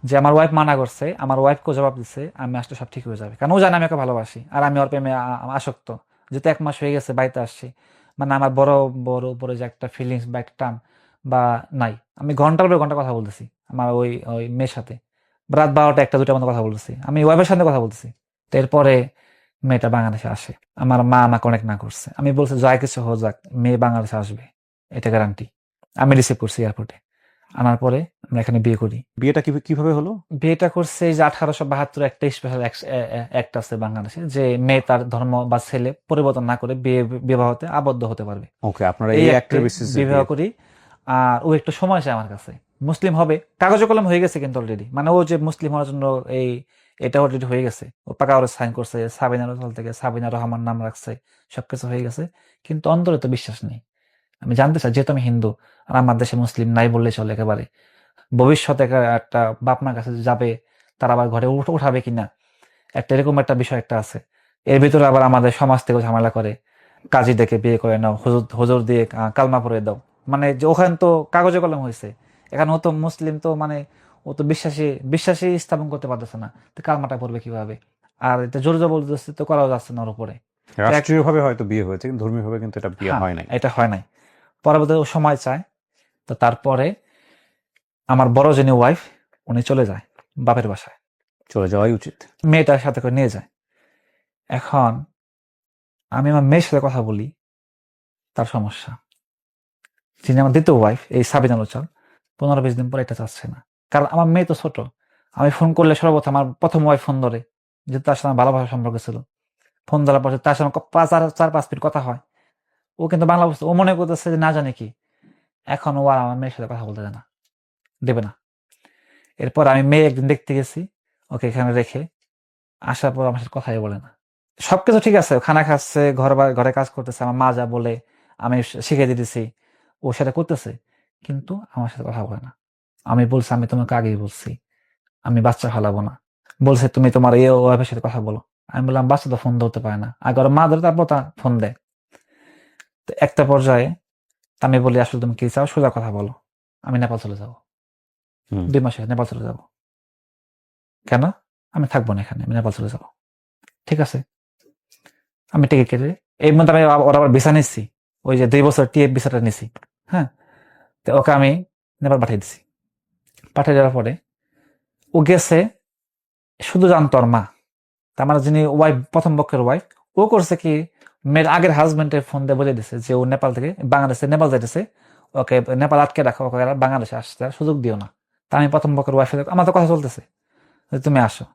যে আমার ওয়াইফ মানা করছে, আমার ওয়াইফকে জবাব দিচ্ছে আমি আসলে সব ঠিক হয়ে যাবে, কারণ ও জানে আমি ওকে ভালোবাসি আর আমি ওর প্রেমে আসক্ত। যেহেতু 1 মাস হয়ে গেছে বাড়িতে আসছি, মানে আমার বড় বড় উপরে যে একটা ফিলিংস বা একটা টান বা নাই। আমি ঘন্টার পর ঘন্টা কথা বলতেছি আমার ওই ওই মেয়ের সাথে, রাত 12টা 1টা 2টার মতো কথা বলতেছি, আমি ওয়াইফের সাথে কথা বলতেছি। তো এরপরে মেয়েটা বাংলাদেশে আসে, আমার মা আমাকে অনেক না করছে, আমি বলছি যা কিছু হোক যাক মেয়ে বাংলাদেশে আসবে, এটা গ্যারান্টি। আমি রিসিভ করছি এয়ারপোর্টে, আনার পরে আমরা এখানে বিয়ে করি। বিয়েটা কিভাবে হলো? বিয়েটা করছে এই যে 1872 একটা স্পেশাল অ্যাক্ট আছে বাংলাদেশে, যে মেয়ে তার ধর্ম বা ছেলে পরিবর্তন না করে বিবাহতে আবদ্ধ হতে পারবে। ওকে, আপনারা এই এই অ্যাক্টে অ্যাক্টের বেসিসে বিবাহ করি। আর ও একটু সময় চায় আমার কাছে, মুসলিম হবে, কাগজে কলম হয়ে গেছে কিন্তু অলরেডি, মানে ও যে মুসলিম হওয়ার জন্য এটা অলরেডি হয়ে গেছে, ও পাকা ওরা সাইন করছে, সাবিনা রহমান থেকে সাবিনা রহমান নাম রাখছে, সবকিছু হয়ে গেছে, কিন্তু অন্তরে তো বিশ্বাস নেই। আমি জানতে চাই, যেহেতু আমি হিন্দু আর আমার দেশে মুসলিম নাই বললে চলে একেবারে, ভবিষ্যতে একটা বাপ মার কাছে যাবে, তারা আবার ঘরে উঠাবে কিনা, একটা এরকম একটা বিষয় একটা আছে। এর ভিতরে আবার আমাদের সমাজ থেকে ঝামেলা করে, কাজী ডেকে বিয়ে করে নাও, হুজুর হুজুর দিয়ে কালমা পড়ে দাও, মানে যে ওখানে তো কাগজে কলম হয়েছে, এখানে ও তো মুসলিম, তো মানে ও তো বিশ্বাসী স্থাপন করতে পারতেছে না, তো কালমাটা পড়বে কিভাবে? আর এটা জোর জবরদস্তি তো করাও যাচ্ছে না ওর উপরে। রাষ্ট্রীয়ভাবে হয়তো বিয়ে হয়েছে, কিন্তু ধর্মীয়ভাবে কিন্তু এটা বিয়ে হ্যাঁ, হয় নাই। এটা হয় নাই। পরবর্তীতে ও সময় চায়, তো তারপরে আমার বড় যিনি ওয়াইফ, উনি চলে যায় বাপের বাসায়, চলে যাওয়াই উচিত। মেয়েটার সাথে করে নিয়ে যায়। এখন আমি আমার মেয়ের সাথে কথা বলি, তার সমস্যা, যিনি আমার দ্বিতীয় ওয়াইফ এই সাবিনা লোচাল, 15-20 দিন পরে এটা চাচ্ছে না, কারণ আমার মেয়ে তো ছোট। আমি ফোন করলে সর্বপ্রথম আমার প্রথম ওয়াইফ ফোন ধরে, যেহেতু তার সাথে আমার ভালোবাসার সম্পর্ক ছিল। ফোন ধরার পরে তার সাথে 4-5 মিনিট কথা হয়, ও কিন্তু বাংলা বুঝতে, ও মনে করতেছে যে না জানে কি। এখন ও আর আমার মেয়ের সাথে কথা বলতে দেয় না, দেবে না। এরপর আমি মেয়ে একদিন দেখতে গেছি, ওকে এখানে রেখে আসার পর আমার সাথে কথাই বলে না। সবকিছু ঠিক আছে, খানা খাচ্ছে, ঘরে কাজ করতেছে, আমার মা যা বলে আমি শিখে দিতেছি, ও সেটা করতেছে, কিন্তু আমার সাথে কথা বলে না। আমি বলছি, আমি তোমাকে আগেই বলছি আমি বাচ্চা ফালাবো না। বলছে তুমি তোমার ওয়াইফের সাথে কথা বলো। আমি বললাম বাচ্চা তো ফোন ধরতে পারে না, আগে ওর মা ধরে তারপর তা ফোন দেয়। তো একটা পর্যায়ে আমি বলি, আসলে তুমি কি চাও, সোজা কথা বলো, আমি নেপাল চলে যাবো, 2 মাসে নেপাল চলে যাবো। কেন? আমি থাকবো না এখানে, আমি নেপাল চলে যাবো। ঠিক আছে, আমি টিকিট কেটে, এই মধ্যে আমি ওর আবার ভিসা নিচ্ছি, ওই যে 2 বছর টিএফ ভিসাটা নিছি। হ্যাঁ, তো ওকে আমি নেপাল পাঠিয়ে দিছি। পাঠিয়ে দেওয়ার পরে ও গেছে, শুধু জানতো ওর মা, তার মানে যিনি ওয়াইফ, প্রথম পক্ষের ওয়াইফ, ও করছে কি, মেয়ের আগের হাজবেন্ডের ফোন দিয়ে বলে দিছে যে ও নেপাল থেকে বাংলাদেশে নেপাল যাইতেছে, ওকে নেপাল আটকে রাখো, ওকে আর বাংলাদেশে আসতে আর সুযোগ দিও না। তা আমি প্রথম পক্ষের ওয়াইফের, আমার তো কথা চলতেছে যে তুমি আসো।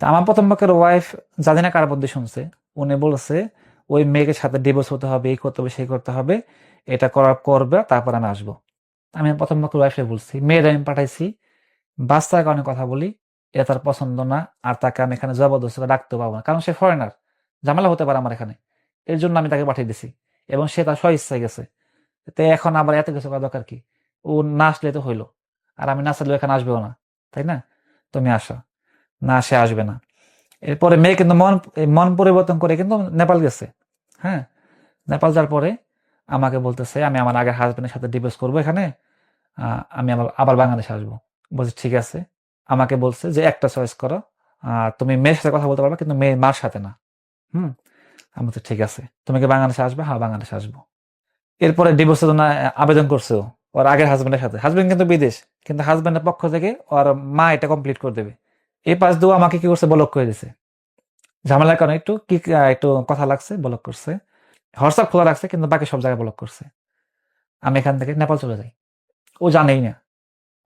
তা আমার প্রথম পক্ষের ওয়াইফ জানি না কার মধ্যে শুনছে, উনি বলছে ওই মেয়েকে সাথে ডিভোর্স হতে হবে, এই করতে হবে, সেই করতে হবে, এটা করবে, তারপর আমি আসবো। আমি প্রথম পক্ষের ওয়াইফে বলছি, মেয়ের আমি পাঠাইছি, বাচ্চার কারণে কথা বলি, এটা তার পছন্দ না, আর তাকে আমি এখানে জবরদস্তি করে রাখতে পারবো না, কারণ সে ফরেনার, ঝামেলা হতে পারে আমার এখানে, এর জন্য আমি তাকে পাঠিয়ে দিছি, এবং সে তার স্বইচ্ছায় গেছে। তো এখন আবার এত কিছু করা দরকার কি? ও না আসলে তো হইলো, আর আমি না আসলে এখানে আসবেও না, তাই না? তুমি আসো। না, সে আসবে না। এরপরে মেয়ে কিন্তু মন পরিবর্তন করে কিন্তু নেপাল গেছে। হ্যাঁ, নেপাল যাওয়ার পরে আমাকে বলতেছে আমি আমার আগের হাজবেন্ডের সাথে ডিভোর্স করবো এখানে, আমি আবার বাংলাদেশে আসবো। বলছি ঠিক আছে। আমাকে বলছে যে একটা চয়েস করো, তুমি মেয়ের সাথে কথা বলতে পারবে, কিন্তু মেয়ের মার সাথে না। হুম, আমি বলছি ঠিক আছে, তুমি কি বাংলাদেশে আসবে? হ্যাঁ, বাংলাদেশে আসবো। এরপরে ডিভোর্সের জন্য আবেদন করছে ওর আগের হাজবেন্ডের সাথে, হাজবেন্ড কিন্তু বিদেশ, কিন্তু হাজবেন্ডের পক্ষ থেকে ওর মা এটা কমপ্লিট করে দেবে। এই পাশ দিয়ে আমাকে কি করছে, ব্লক করে দিছে। ঝামেলার কারণে একটু কথা লাগছে, ব্লক করছে। হোয়াটসঅ্যাপ খোলা রাখছে, কিন্তু বাকি সব জায়গায় ব্লক করছে। আমি এখান থেকে নেপাল চলে যাই, ও জানেই না।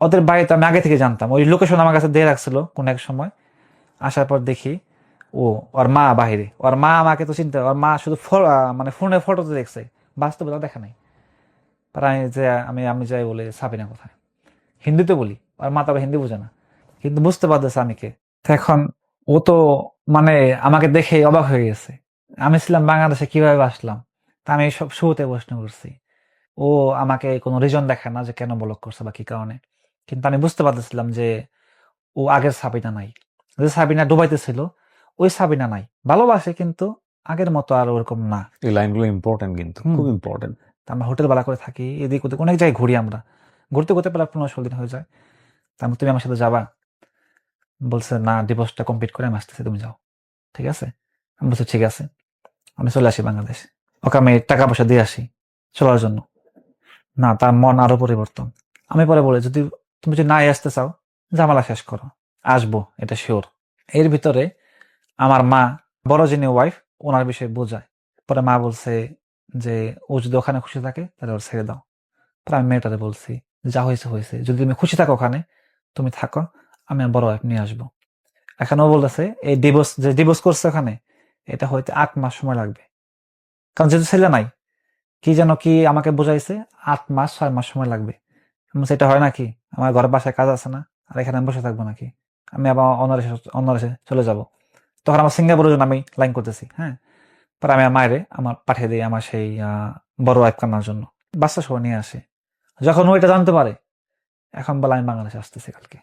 ওদের বাড়িতে আমি আগে থেকে জানতাম, ওই লোকেশন আমার কাছে দিয়ে রাখছিল কোন এক সময়। আসার পর দেখি ওর মা বাহিরে, ওর মা আমাকে তো চিনতে, ওর মা শুধু মানে ফোনে ফটোতে দেখছে, বাস্তবে তো দেখা নাই। আর আমি যাই বলে সাবিনা কোথায়, হিন্দিতে বলি, আর মা তো আবার হিন্দি বোঝে না, কিন্তু বুঝতে পারতেছে আমি কে। তো এখন ও তো মানে আমাকে দেখে অবাক হয়ে গেছে, আমি ছিলাম বাংলাদেশে, কিভাবে আসলাম। তা আমি সব শুরুতে প্রশ্ন করছি, ও আমাকে কোনো রিজন দেখায় না যে কেন ব্লক করছে বা কি কারণে। কিন্তু আমি বুঝতে পারতেছিলাম যে ও আগের সাবিনা নাই, যে সাবিনা ডুবাইতে ছিল, ওই সাবিনা নাই। ভালোবাসে, কিন্তু আগের মতো আর ওরকম না। এই লাইনগুলো ইম্পর্টেন্ট, কিন্তু হুম। খুব ইম্পর্টেন্ট। আমরা হোটেল ভাড়া করে থাকি, এদিক ওদিক অনেক জায়গায় ঘুরি, আমরা ঘুরতে ঘুরতে প্রায় 15-16 দিন হয়ে যায়। তারপর তুমি আমার সাথে যাবা? বলছে না, ডিভোর্সটা কমপ্লিট করে আমি আসতেছি, তুমি যাও। ঠিক আছে, আমি বলছি ঠিক আছে, আমি চলে আসি বাংলাদেশ। ওকে আমি টাকা পয়সা দিয়ে আসি চলার জন্য। না, তার মন আরো পরিবর্তন। আমি পরে বলি, তুমি যদি নাই আসতে চাও, ঝামেলা শেষ করো, আসবো এটা শিওর। এর ভিতরে আমার মা, বড় যিনি ওয়াইফ, ওনার বিষয়ে বোঝায়। পরে মা বলছে যে ও যদি ওখানে খুশি থাকে তাহলে ওর ছেড়ে দাও। পরে আমি মেয়েটারে বলছি যা হয়েছে হয়েছে, যদি তুমি খুশি থাকো ওখানে তুমি থাকো, আমি আমার বড় ওয়াইফ নিয়ে আসবো। এখন ও বলতেছে এই ডিভোর্স করছে ওখানে, এটা হইতে 8 মাস সময় লাগবে, কারণ যেহেতু ছেলে নাই, কি যেন কি আমাকে বোঝাইছে, 8 মাস 6 মাস সময় লাগবে। আমি বলছি, এটা হয় নাকি? আমার ঘরের বাসায় কাজ আছে না, আর এখানে আমি বসে থাকবো নাকি? আমি আবার অন্য দেশে চলে যাব। তখন আমার সিঙ্গাপুরের জন্য আমি লাইন করতেছি, হ্যাঁ। পরে আমি আমার মায়েরে আমার পাঠিয়ে দিই আমার সেই বড় ওয়াইফ কান্নার জন্য, বাচ্চা সহ নিয়ে আসে। যখন ও এটা জানতে পারে, এখন বলে আমি বাংলাদেশে আসতেছি কালকে।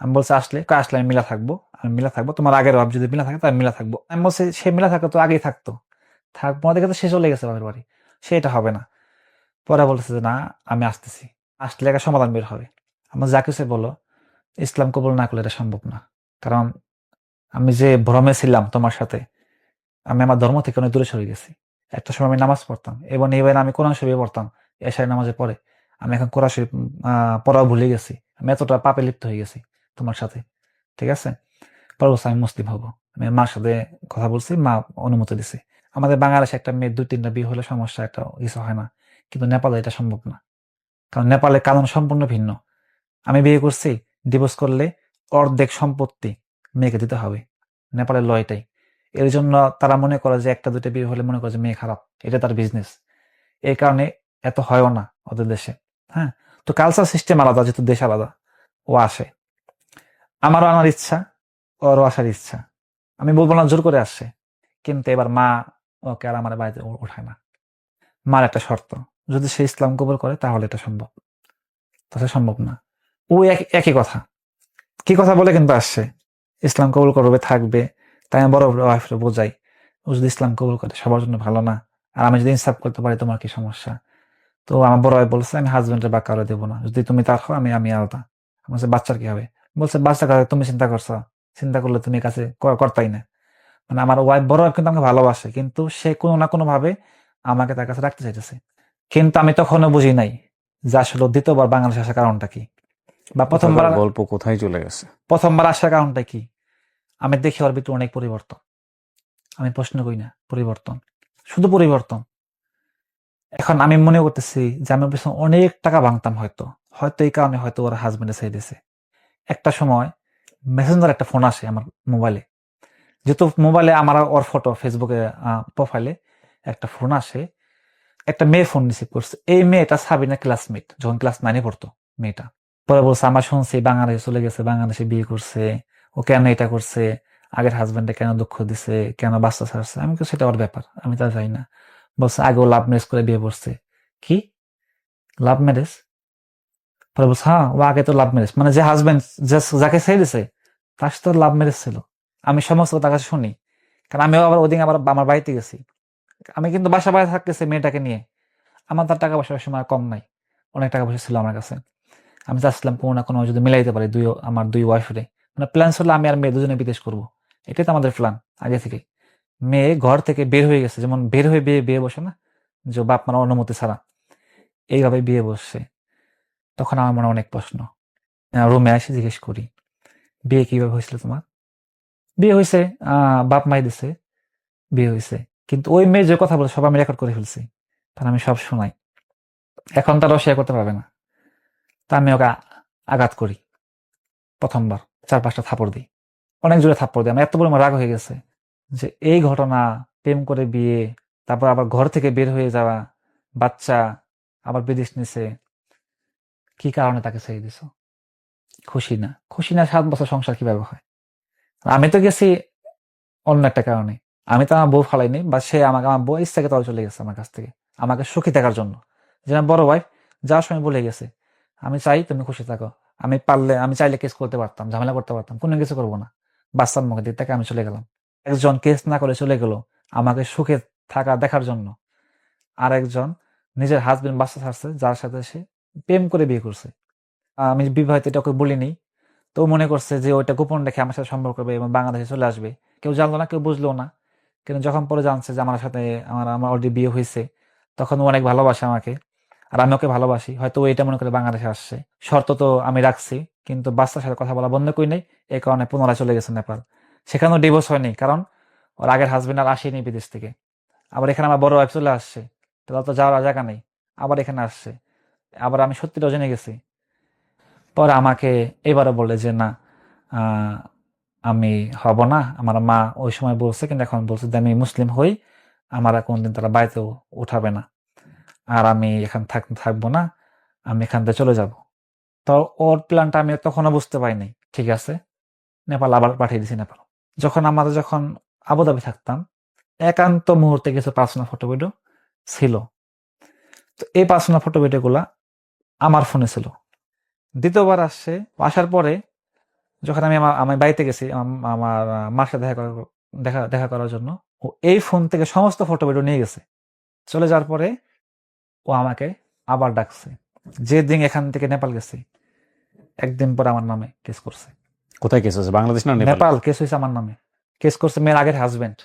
আমি বলছি আসলে আমি মিলা থাকবো, তোমার আগের ওয়াইফ যদি মিলা থাকে তাহলে মিলা থাকবো। আমি বলছি সে মিলা থাকতো তো আগেই থাকতো, থাকবো আমাদের কাছে, সে চলে গেছে বাপের বাড়ি, সে এটা হবে না। পরে বলতেছে যে না, আমি আসতেছি, আসলে একটা সমাধান বের হবে। আমার যা কিছু বলো, ইসলাম কবুল না করলে এটা সম্ভব না। কারণ আমি যে ভ্রমে ছিলাম তোমার সাথে, আমি আমার ধর্ম থেকে অনেক দূরে সরে গেছি। একটা সময় আমি নামাজ পড়তাম, এবং এবার আমি কোরআন শরীফ পড়তাম এশারের নামাজে পড়ে। আমি এখন কোরআন শরীফ পড়াও ভুলে গেছি, আমি এতটা পাপে লিপ্ত হয়ে গেছি তোমার সাথে, ঠিক আছে। পরে বলছে আমি মুসলিম হব। আমি মার সাথে কথা বলছি, মা অনুমতি দিছে। আমাদের বাংলাদেশে একটা মেয়ে 2-3টা বিয়ে হলে সমস্যা, একটা কিছু হয় না, কিন্তু নেপালে এটা সম্ভব না। কারণ নেপালে কানুন সম্পূর্ণ ভিন্ন। আমি বিয়ে করছি, ডিভোর্স করলে অর্ধেক সম্পত্তি মেয়েকে দিতে হবে, নেপালের ল এটাই। এর জন্য তারা মনে করে যে 1-2টা বিয়ে হলে মনে করে যে মেয়ে খারাপ, এটা তার বিজনেস। এই কারণে এত হয়ও না ওদের দেশে, হ্যাঁ। তো কালচার সিস্টেম আলাদা, যেহেতু দেশ আলাদা। ও আসে, আমারও আনার ইচ্ছা, ওরও আসার ইচ্ছা। আমি বলবো না জোর করে আসছে, কিন্তু এবার মা ওকে আর আমার বাড়িতে ওঠায় না। মার একটা শর্ত, যদি সে ইসলাম কবুল করে তাহলে এটা সম্ভব, তাছাড়া সম্ভব না। ও একই কথা, কি কথা বলে কিন্তু আসছে, ইসলাম কবুল করবে, থাকবে। তাই আমি বড় ওয়াইফরে বোঝাই, ও যদি ইসলাম কবুল করে সবার জন্য ভালো না, আর আমি যদি ইনসাফ করতে পারি তোমার কি সমস্যা? তো আমার বড় ভাই বলছে আমি হাজবেন্ডের বা কারো দেবো না, যদি তুমি তার হও আমি আলাদা। আমি বলছি বাচ্চার কি হবে? বলছে বাচ্চা কাছে তুমি চিন্তা করছো, চিন্তা করলে তুমি কাছে করতাই না। মানে আমার ওয়াইফ, বড় ওয়াইফ কিন্তু আমাকে ভালোবাসে, কিন্তু সে কোনো না কোনো ভাবে আমাকে তার কাছে রাখতে চাইতেছে। কিন্তু আমি তখনও বুঝি নাই যে আসলে ওর দ্বিতীয়বার বাংলাদেশে আসার কারণটা কি, বা কোথাকার গল্প কোথায় চলে গেছে। প্রথমবার আসার কারণটা কি। আমি দেখি ওর ভিতরে অনেক পরিবর্তন, আমি প্রশ্ন করি না, পরিবর্তন, শুধু পরিবর্তন। এখন আমি মনে করতেছি যে আমি ওর পেছনে অনেক টাকা ভাঙতাম, হয়তো হয়তো এই কারণে হয়তো ওর হাজবেন্ডে ছেড়ে দিয়েছে। একটা সময় মেসেঞ্জার একটা ফোন আসে আমার মোবাইলে, যেহেতু মোবাইলে আমার ওর ফটো ফেসবুকে প্রোফাইলে একটা ফোন আসে, একটা মেয়ে ফোন রিসিভ করছে। এই মেয়েটা সাবিনা ক্লাসমেট, যখন ক্লাস 9-এ পড়তো মেয়েটা। পরে বলছে আমার শুনছি বাংলাদেশে চলে গেছে, বাংলাদেশে বিয়ে করছে, ও কেন এটা করছে, আগের হাজবেন্ডে কেন দুঃখ দিছে, কেন বাচ্চা ছাড়ছে। আমি তো সেটা ওর ব্যাপার, আমি তা জানি না। বলছে আগেও লাভ ম্যারেজ করে বিয়ে করছে। কি লাভ ম্যারেজ? পরে বলছে হ্যাঁ, ও আগে তো লাভ ম্যারেজ, মানে যে হাজবেন্ড যাকে ছেড়ে দিছে তার সাথে লাভ ম্যারেজ ছিল। আমি সমস্ত তার কাছে শুনি, কারণ আমিও আবার ওদিন আবার আমার বাড়িতে গেছি। আমি কিন্তু বাসা বাইরে থাকতেছি মেয়েটাকে নিয়ে, আমার তার টাকা পয়সার সময় কম নাই, অনেক টাকা পয়সা ছিল আমার কাছে। আমি চাচ্ছিলাম কোনো না কোনো যদি মিলাইতে পারি আমার দুই ওয়াইফরে, মানে প্ল্যান ছিল আমি আর মেয়ে দুজনে বিদেশ করবো, এটাই তো আমাদের প্ল্যান আগে থেকে। মেয়ে ঘর থেকে বের হয়ে গেছে, যেমন বের হয়ে বিয়ে বিয়ে বসে না, যে বাপ মার অনুমতি ছাড়া, এইভাবে বিয়ে বসছে। তখন আমার মনে অনেক প্রশ্ন, রুমে এসে জিজ্ঞেস করি বিয়ে কিভাবে হয়েছিল তোমার? বিয়ে হয়েছে, বাপ মাই দিছে, বিয়ে হয়েছে। কিন্তু ওই মেয়ে যে কথা বলে সব আমি রেকর্ড করে ফেলছি, তার আমি সব শোনাই। এখন তারাও শেয়ার করতে পারবে না। তা আমি ওকে আঘাত করি, প্রথমবার 4-5টা থাপড় দিই, অনেক জোরে থাপ্পড় দিই। আমার এত পরিমাণ রাগ হয়ে গেছে যে এই ঘটনা, প্রেম করে বিয়ে, তারপর আবার ঘর থেকে বের হয়ে যাওয়া, বাচ্চা, আবার বিদেশ নিছে, কি কারণে তাকে ছেড়ে দিছো? খুশি না, খুশি না 7 বছর সংসার কিভাবে হয়? আমি তো গেছি অন্য একটা কারণে, আমি তো আমার বউ ফালাইনি, বা সে আমাকে, আমার বউ ইচ্ছাকে তলে চলে গেছে আমার কাছ থেকে আমাকে সুখী থাকার জন্য। যে আমার বড় ওয়াইফ যাওয়ার সময় বলে গেছে আমি চাই তুমি খুশি থাকো, আমি পারলে আমি চাইলে কেস করতে পারতাম, ঝামেলা করতে পারতাম, কোনো কিছু করবো না, বাচ্চার মুখে দিক থেকে আমি চলে গেলাম। একজন কেস না করে চলে গেল আমাকে সুখে থাকা দেখার জন্য, আর একজন নিজের হাজবেন্ড বাচ্চা ছাড়ছে যার সাথে সে প্রেম করে বিয়ে করছে। আমি বিবাহিত, এটা ওকে বলিনি, তো ও মনে করছে যে ওইটা গোপন রেখে আমার সাথে সম্পর্ক করবে এবং বাংলাদেশে চলে আসবে। কেউ জানলো না, কেউ বুঝলো না। কিন্তু যখন পরে জানছে যে আমার সাথে আমার আমার অলরেডি বিয়ে হয়েছে, তখন ও অনেক ভালোবাসে আমাকে, আর আমি ওকে ভালোবাসি। হয়তো ও এটা মনে করে বাংলাদেশে আসছে। শর্ত তো আমি রাখছি, কিন্তু বাচ্চার সাথে কথা বলা বন্ধ করি নাই। এই কারণে পুনরায় চলে গেছে নেপাল। সেখানেও ডিভোর্স হয়নি, কারণ ওর আগের হাজবেন্ড আর আসেনি বিদেশ থেকে। আবার এখানে আমার বড় ওয়াইফ চলে আসছে, তাহলে তো যাওয়ার জায়গা নেই, আবার এখানে আসছে। আবার আমি সত্যিটাও জেনে গেছি। পরে আমাকে এবারে বলে যে না, আহ, আমি হব না। আমার মা ওই সময় বলছে, কিন্তু এখন বলছে যে আমি মুসলিম হই, আমার আর কোনদিন তারা বাড়িতেও উঠাবে না, আর আমি এখান থাকবো না, আমি এখান থেকে চলে যাব। তো ওর প্ল্যানটা আমি তখনও বুঝতে পারিনি। ঠিক আছে, নেপাল আবার পাঠিয়ে দিছি নেপাল। যখন আবুধাবি থাকতাম, একান্ত মুহূর্তে কিছু পার্সোনাল ফটো ভিডিও ছিল। তো এই পার্সোনাল ফটো ভিডিও গুলা আমার ফোনে ছিল। দ্বিতীয়বার আসছে, আসার পরে যখন আমি বাড়িতে গেছি আমার মার সাথে দেখা করার জন্য, ও এই ফোন থেকে সমস্ত ফটো ভিডিও নিয়ে গেছে। চলে যাওয়ার পরে ও আমাকে আবার ডাকছে। যে দিন এখান থেকে নেপাল গেছি, একদিন পরে আমার নামে কেস করছে। কোথায় কেস হয়েছে, বাংলাদেশ না নেপাল? নেপাল কেস হয়েছে আমার নামে। কেস করছে মেয়ের আগের হাজবেন্ড।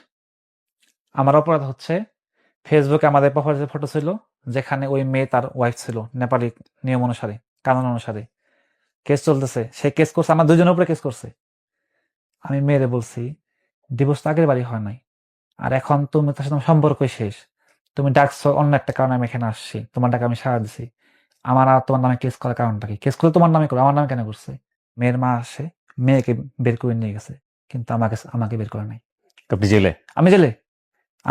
আমার অপরাধ হচ্ছে, ফেসবুকে আমাদের প্রোফাইলে ফটো ছিল যেখানে ওই মেয়ে তার ওয়াইফ ছিল, নেপালি নিয়ম অনুসারে, কানুন অনুসারে। কেস চলতেছে, সে কেস করছে, আমার দুজনের উপরে কেস করছে। আমি মেয়েরে বলছি, ডিভোর্স তো আগের বাড়ি হয় নাই, আর এখন তুমি তার সাথে আমার সম্পর্কই শেষ। তুমি ডাকছো অন্য একটা কারণে আমি এখানে আসছি, তোমার ডাকে আমি সাড়া দিছি। আমার আর তোমার নামে কেস করার কারণটা কি? কেস করে তোমার নামে করো, আমার নামে কেন করছে? মেয়ের মা আসে, মেয়েকে বের করে নিয়ে গেছে, কিন্তু আমাকে বের করে নাই। আপনি জেলে? আমি জেলে।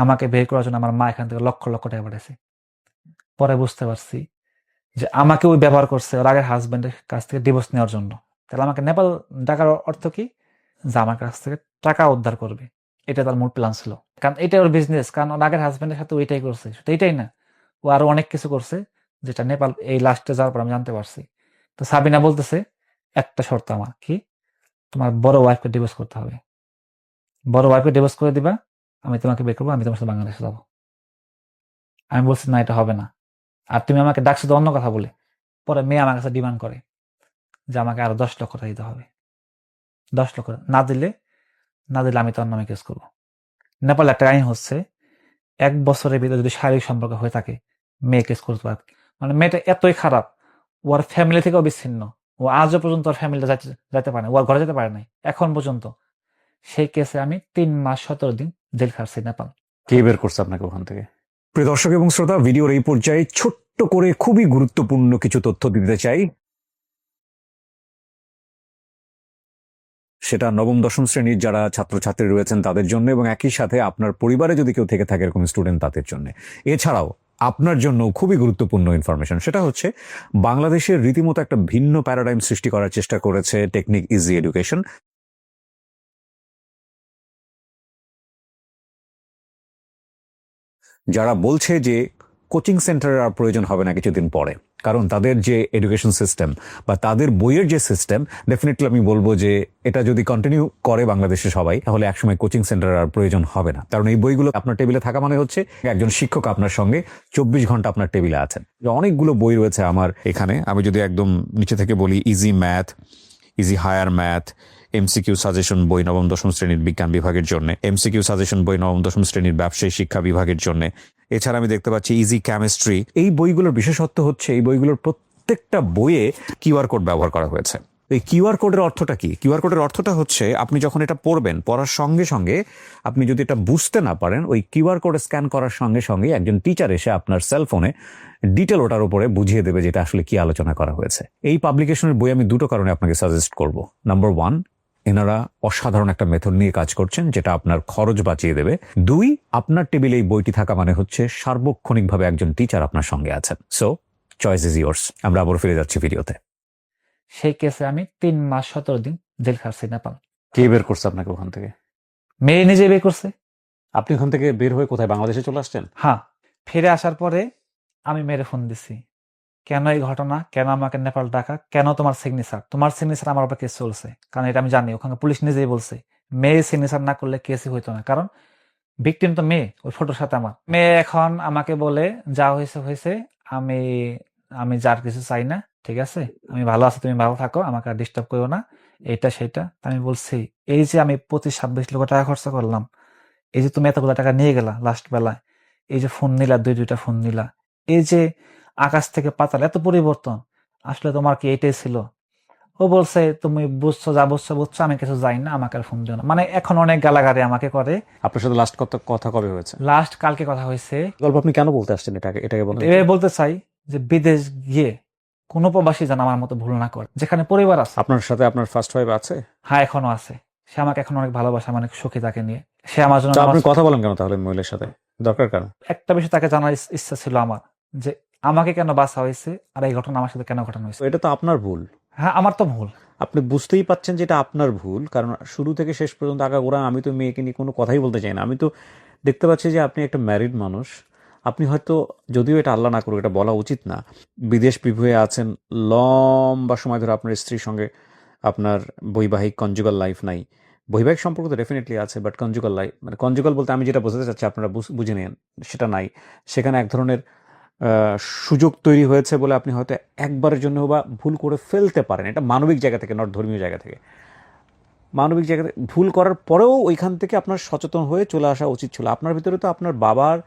আমাকে বের করার জন্য আমার মা এখান থেকে লক্ষ লক্ষ টাকা পাঠাইছে। পরে বুঝতে পারছি যে আমাকে ওই ব্যবহার করছে ওর আগের হাজবেন্ডের কাছ থেকে ডিভোর্স নেওয়ার জন্য। তাহলে আমাকে নেপাল ডাকার অর্থ কি? যে আমার কাছ থেকে টাকা উদ্ধার করবে। এটা তার মূল প্ল্যান ছিল, কারণ এটা ওর বিজনেস। কারণ ওর আগের হাজবেন্ডের সাথে ওইটাই করছে, শুধু এইটাই না, ও আরো অনেক কিছু করছে, যেটা নেপাল এই লাস্টে যাওয়ার পর আমি জানতে পারছি। তো সাবিনা বলতেছে, একটা শর্ত আমার, কি? তোমার বড় ওয়াইফকে ডিভোর্স করতে হবে। বড় ওয়াইফকে ডিভোর্স করে দিবা, আমি তোমাকে বের করবো, আমি তোমার সাথে বাংলাদেশে যাবো। আমি বলছি না, এটা হবে না। আর তুমি আমাকে ডাকছো তো অন্য কথা বলে। পরে মেয়ে আমার কাছে ডিমান্ড করে যে আমাকে আরো 10 লক্ষ টাকা দিতে হবে। 10 লক্ষ না দিলে আমি তোর নামে কেস করবো। নেপালে একটা আইন হচ্ছে, 1 বছরের ভিতরে যদি শারীরিক সম্পর্ক হয়ে থাকে, মেয়ে কেস করতে পারে। মানে মেয়েটা এতই খারাপ, ওর ফ্যামিলি থেকেও বিচ্ছিন্ন। ও আজও পর্যন্ত ওর ফ্যামিলিতে যাইতে পারে না, ওর ঘরে যেতে পারে নাই এখন পর্যন্ত। সেই কেসে আমি 3 মাস 17 দিন জেল খাটছি নেপাল। কে বের করছে আপনাকে ওখান থেকে? প্রিয় দর্শক এবং শ্রোতা, ভিডিওর এই পর্যায়ে ছোট্ট করে খুবই গুরুত্বপূর্ণ কিছু তথ্য দিতে চাই। সেটা নবম দশম শ্রেণীর যারা ছাত্রছাত্রী রয়েছেন তাদের জন্য, এবং একই সাথে আপনার পরিবারে যদি কেউ থেকে থাকে এরকম স্টুডেন্ট তাদের জন্য। এছাড়াও আপনার জন্য খুবই গুরুত্বপূর্ণ ইনফরমেশন, সেটা হচ্ছে বাংলাদেশের রীতিমতো একটা ভিন্ন প্যারাডাইম সৃষ্টি করার চেষ্টা করেছে টেকনিক ইজি এডুকেশন। যারা বলছে যে কোচিং সেন্টারের আর প্রয়োজন হবে না কিছুদিন পরে, কারণ তাদের যে এডুকেশন সিস্টেম বা তাদের বইয়ের যে সিস্টেম, ডেফিনেটলি আমি বলবো যে এটা যদি কন্টিনিউ করে বাংলাদেশে সবাই, তাহলে একসময় কোচিং সেন্টারের আর প্রয়োজন হবে না। কারণ এই বইগুলো আপনার টেবিলে থাকা মানে হচ্ছে একজন শিক্ষক আপনার সঙ্গে 24 ঘন্টা আপনার টেবিলে আছেন। অনেকগুলো বই রয়েছে আমার এখানে। আমি যদি একদম নিচে থেকে বলি, easy math, easy higher math, MCQ suggestion বই নবম দশম শ্রেণীর বিজ্ঞান বিভাগের জন্য, এমসিকিউ সাজেশন বই নবম দশম শ্রেণীর ব্যবসায়ী শিক্ষা বিভাগের জন্য। এছাড়া আমি দেখতে পাচ্ছি ইজি কেমিস্ট্রি। এই বইগুলোর বিশেষত্ব হচ্ছে এই বইগুলোর প্রত্যেকটা বইয়ে কিউআর কোড ব্যবহার করা হয়েছে। এই কিউআর কোডের অর্থটা কি? কিউআর কোডের অর্থটা হচ্ছে আপনি যখন এটা পড়বেন, পড়ার সঙ্গে সঙ্গে আপনি যদি এটা বুঝতে না পারেন, ওই কিউআর কোড স্ক্যান করার সঙ্গে সঙ্গে একজন টিচার এসে আপনার সেলফোনে ডিটেল ওটার উপরে বুঝিয়ে দেবে যেটা আসলে কি আলোচনা করা হয়েছে। এই পাবলিকেশনের বই আমি দুটো কারণে আপনাকে সাজেস্ট করব। নাম্বার 1, এনারা অসাধারণ একটা মেথড নিয়ে কাজ করছেন যেটা আপনার খরচ বাঁচিয়ে দেবে। 2, আপনার টেবিলে এই বইটি থাকা মানে হচ্ছে সার্বক্ষণিকভাবে একজন টিচার আপনার সঙ্গে আছেন। So choice is yours. আমরা আবার ফিরে যাচ্ছি ভিডিওতে। সেই কেসে আমি 3 মাস 17 দিন জেল খাটছি নেপাল। কে বের করছে আপনাকে ওখান থেকে? মেয়ে নিজে বের করছে। আপনি ওখান থেকে বের হয়ে কোথায়, বাংলাদেশে চলে আসছেন? হ্যাঁ, ফিরে আসার পরে আমি মেয়েরে ফোন দিছি, কেন এই ঘটনা, কেন আমাকে নেপাল ডাকা, কেন তোমার সিগনেচার আমার উপর কেস চলছে। কারণ এটা আমি জানি, ওখানে পুলিশ নিজেই বলছে মেয়ে সিগনেচার না করলে কেসই হইতো না, কারণ ভিকটিম তো মেয়ে, ওই ফটোর সাথে আমার মেয়ে। এখন আমাকে বলে যা হয়েছে, আমি আমি যার কিছু চাই না, ঠিক আছে, আমি ভালো আছি, তুমি ভালো থাকো, আমাকে আর ডিস্টার্ব করো না, এইটা সেটা। আমি বলছি, এই যে আমি 25-26 লক্ষ টাকা খরচা করলাম, এই যে তুমি এতগুলো টাকা নিয়ে গেলা লাস্ট বেলায়, এই যে ফোন নিলা, দুইটা ফোন নিলা, এই যে আকাশ থেকে পাতাল এত পরিবর্তন, আসলে তোমার কি এটাই ছিল? ও বলছে, তুমি বুঝছো, যা বুঝছো, আমি কিছু যাই না, আমাকে আর ফোন দিও না। মানে এখন অনেক গালাগালি আমাকে করে। আপনার সাথে লাস্ট কথা কবে হয়েছে? লাস্ট কালকে কথা হয়েছে। গল্প আপনি কেন বলতে আসছেন এটাকে বলেন। এভাবে বলতে চাই যে বিদেশ গিয়ে কোনো প্রবাসী যেন আমার মতো ভুল না করে, যেখানে পরিবার আছে। আপনার সাথে আপনার ফার্স্ট ওয়াইফ আছে? হ্যাঁ, এখনো আছে। সে আমাকে এখন অনেক ভালোবাসে, আমি অনেক সুখী তাকে নিয়ে। সে আমার জন্য তো আপনি নামাজ- কথা বলেন কেন তাহলে মহিলার সাথে? দরকার কেন? একটা বিষয় তাকে জানার ইচ্ছা ছিল আমার, যে আমাকে কেন বাঁচা হয়েছে আর এই ঘটনা আমার সাথে কেন ঘটানো হয়েছে। এটা তো আপনার ভুল। হ্যাঁ, আমার তো ভুল। আপনি বুঝতেই পাচ্ছেন যে এটা আপনার ভুল, কারণ শুরু থেকে শেষ পর্যন্ত আগাগোড়া আমি তো মেয়েকে নিয়ে কোনো কথাই বলতে চাই না। আমি তো দেখতে পাচ্ছি যে আপনি একটা ম্যারিড মানুষ। আপনি হয়তো, যদিও এটা আল্লাহ না করুক, এটা বলা উচিত না, বিদেশ বিভুঁয়ে আছেন, লম্বা সময় ধরে আপনার স্ত্রীর সঙ্গে আপনার বৈবাহিক কনজুগাল লাইফ নাই। বৈবাহিক সম্পর্ক তো ডেফিনেটলি আছে, বাট কনজুগাল লাইফ, মানে কনজুগাল বলতে আমি যেটা বোঝাতে চাচ্ছি আপনারা বুঝে নিন, সেটা নাই। সেখানে এক ধরনের সুযোগ তৈরি হয়েছে বলে আপনি হয়তো একবারের জন্য বা ভুল করে ফেলতে পারেন। এটা মানবিক জায়গা থেকে, নট ধর্মীয় জায়গা থেকে। মানবিক জায়গা থেকে ভুল করার পরেও ওইখান থেকে আপনার সচেতন হয়ে চলে আসা উচিত ছিল। আপনার ভিতরে তো আপনার বাবার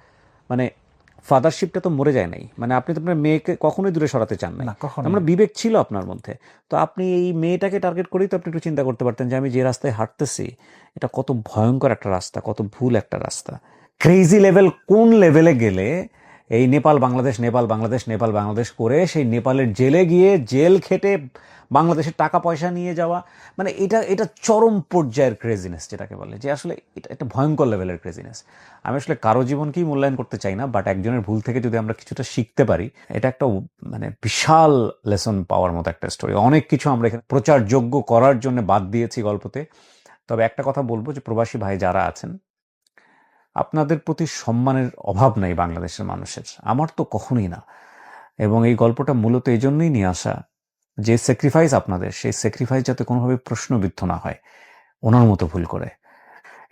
মানে ফাদারশিপটা তো মরে যায় নাই, মানে আপনি তো আপনার মেয়েকে কখনোই দূরে সরাতে চান নাই। না, কখনো আমরা বিবেক ছিল আপনার মধ্যে। তো আপনি এই মেয়েটাকে টার্গেট করেই তো আপনি একটু চিন্তা করতে পারতেন যে আমি যে রাস্তায় হাঁটতেছি এটা কত ভয়ঙ্কর একটা রাস্তা, কত ভুল একটা রাস্তা। ক্রেজি লেভেল কোন লেভেলে গেলে এই নেপাল বাংলাদেশ, নেপাল বাংলাদেশ, নেপাল বাংলাদেশ করে সেই নেপালের জেলে গিয়ে জেল খেটে বাংলাদেশের টাকা পয়সা নিয়ে যাওয়া, মানে এটা এটা চরম পর্যায়ের ক্রেজিনেস যেটাকে বলে, যে আসলে এটা একটা ভয়ঙ্কর লেভেলের ক্রেজিনেস। আমি আসলে কারো জীবনকেই মূল্যায়ন করতে চাই না, বাট একজনের ভুল থেকে যদি আমরা কিছুটা শিখতে পারি, এটা একটা মানে বিশাল লেসন পাওয়ার মতো একটা স্টোরি। অনেক কিছু আমরা এখানে প্রচারযোগ্য করার জন্য বাদ দিয়েছি গল্পতে। তবে একটা কথা বলবো, যে প্রবাসী ভাই যারা আছেন, আপনাদের প্রতি সম্মানের অভাব নাই বাংলাদেশের মানুষের, আমার তো কখনোই না। এবং এই গল্পটা মূলত এই জন্যই নিয়ে আসা, যে স্যাক্রিফাইস আপনাদের, সেই স্যাক্রিফাইস যাতে কোনোভাবে প্রশ্নবিদ্ধ না হয় ওনার মতো ভুল করে।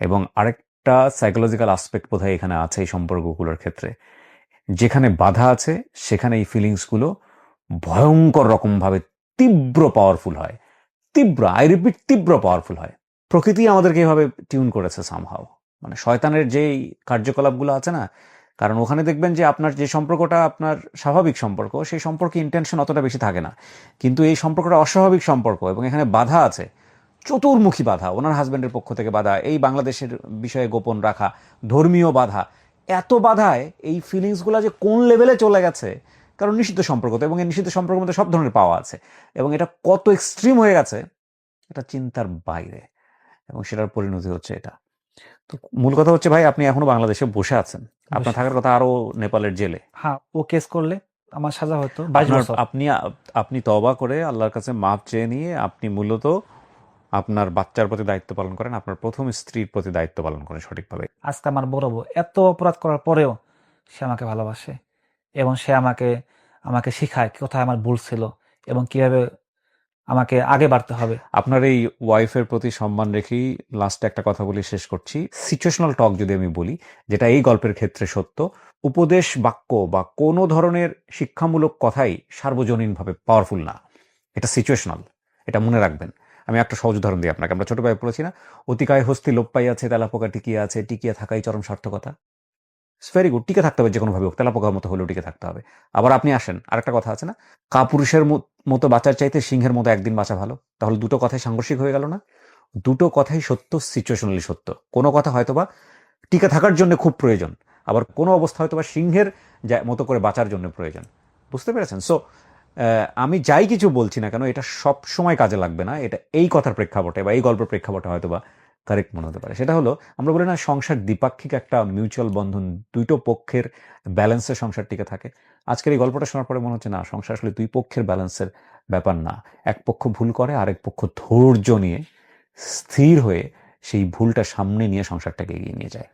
এবং আরেকটা সাইকোলজিক্যাল আসপেক্ট বোধহয় এখানে আছে এই সম্পর্কগুলোর ক্ষেত্রে, যেখানে বাধা আছে সেখানে এই ফিলিংসগুলো ভয়ঙ্কর রকমভাবে তীব্র পাওয়ারফুল হয়। তীব্র, আই রিপিট, তীব্র পাওয়ারফুল হয়। প্রকৃতি আমাদেরকে এভাবে টিউন করেছে সামহাও, মানে শয়তানের যেই কার্যকলাপগুলো আছে না, কারণ ওখানে দেখবেন যে আপনার যে সম্পর্কটা আপনার স্বাভাবিক সম্পর্ক, সেই সম্পর্কে ইন্টেনশন অতটা বেশি থাকে না, কিন্তু এই সম্পর্কটা অস্বাভাবিক সম্পর্ক এবং এখানে বাধা আছে, চতুর্মুখী বাধা। ওনার হাজব্যান্ডের পক্ষ থেকে বাধা, এই বাংলাদেশের বিষয়ে গোপন রাখা, ধর্মীয় বাধা, এত বাধায় এই ফিলিংসগুলো যে কোন লেভেলে চলে গেছে, কারণ নিষিদ্ধ সম্পর্ক তো, এবং এই নিষিদ্ধ সম্পর্কের মধ্যে সব ধরনের পাওয়া আছে, এবং এটা কত এক্সট্রিম হয়ে গেছে এটা চিন্তার বাইরে, এবং সেটার পরিণতি হচ্ছে এটা। তো মূল কথা হচ্ছে ভাই, আপনি এখনো বাংলাদেশে বসে আছেন, আপনার বসে থাকার কথা আরো নেপালের জেলে। হ্যাঁ, ও কেস করলে আমার সাজা হতো 22 বছর। আপনি তওবা করে আল্লাহর কাছে মাপ চেয়ে নিয়ে আপনি মূলত আপনার বাচ্চার প্রতি দায়িত্ব পালন করেন, আপনার প্রথম স্ত্রীর প্রতি দায়িত্ব পালন করেন সঠিকভাবে। আজকে আমার বড় বউ এত অপরাধ করার পরেও সে আমাকে ভালোবাসে, এবং সে আমাকে আমাকে শিখায় কোথায় আমার ভুল ছিল এবং কিভাবে আমাকে আগে বাড়তে হবে। আপনার এই ওয়াইফের প্রতি সম্মান রেখেই লাস্টে একটা কথা বলি, শেষ করছি। সিচুয়েশনাল টক যদি আমি বলি, যেটা এই গল্পের ক্ষেত্রে সত্য, উপদেশ বাক্য বা কোনো ধরনের শিক্ষামূলক কথাই সার্বজনীনভাবে পাওয়ারফুল না, এটা সিচুয়েশনাল, এটা মনে রাখবেন। আমি একটা সহজ উদাহরণ দিই আপনাকে, আমরা ছোটবেলায় পড়েছি না, অতিকায় হস্তি লোপ পাইয়াছে, তেলাপোকা টিকিয়ে আছে, টিকিয়ে থাকাই চরম সার্থকতা। ভেরি গুড, টিকে থাকতে হবে যে কোনোভাবে হোক, তেলাপোকার মতো হলেও টিকে থাকতে হবে। আবার আপনি আসেন, আরেকটা কথা আছে না, কাপুরুষের মতো বাঁচার চাইতে সিংহের মতো একদিন বাঁচা ভালো। তাহলে দুটো কথাই সাংঘর্ষিক হয়ে গেল না? দুটো কথাই সত্য, সিচুয়েশনালি সত্য। কোনো কথা হয়তোবা টিকে থাকার জন্য খুব প্রয়োজন, আবার কোনো অবস্থা হয়তোবা সিংহের মতো করে বাঁচার জন্য প্রয়োজন। বুঝতে পেরেছেন? সো আমি যাই কিছু বলছি না কেন, এটা সব সময় কাজে লাগবে না। এটা এই কথার প্রেক্ষাপটে বা এই গল্পের প্রেক্ষাপটে হয়তোবা কারেক্ট মনে হতে পারে। সেটা হলো, আমরা বলি না সংসার দ্বিপাক্ষিক একটা মিউচুয়াল বন্ধন, দুটো পক্ষের ব্যালেন্সে সংসার টিকে থাকে। আজকের এই গল্পটা শোনার পরে মনে হচ্ছে না, সংসার আসলে দুই পক্ষের ব্যালেন্সের ব্যাপার না। এক পক্ষ ভুল করে, আরেক পক্ষ ধৈর্য নিয়ে স্থির হয়ে সেই ভুলটা সামনে নিয়ে সংসারটাকে এগিয়ে নিয়ে যায়,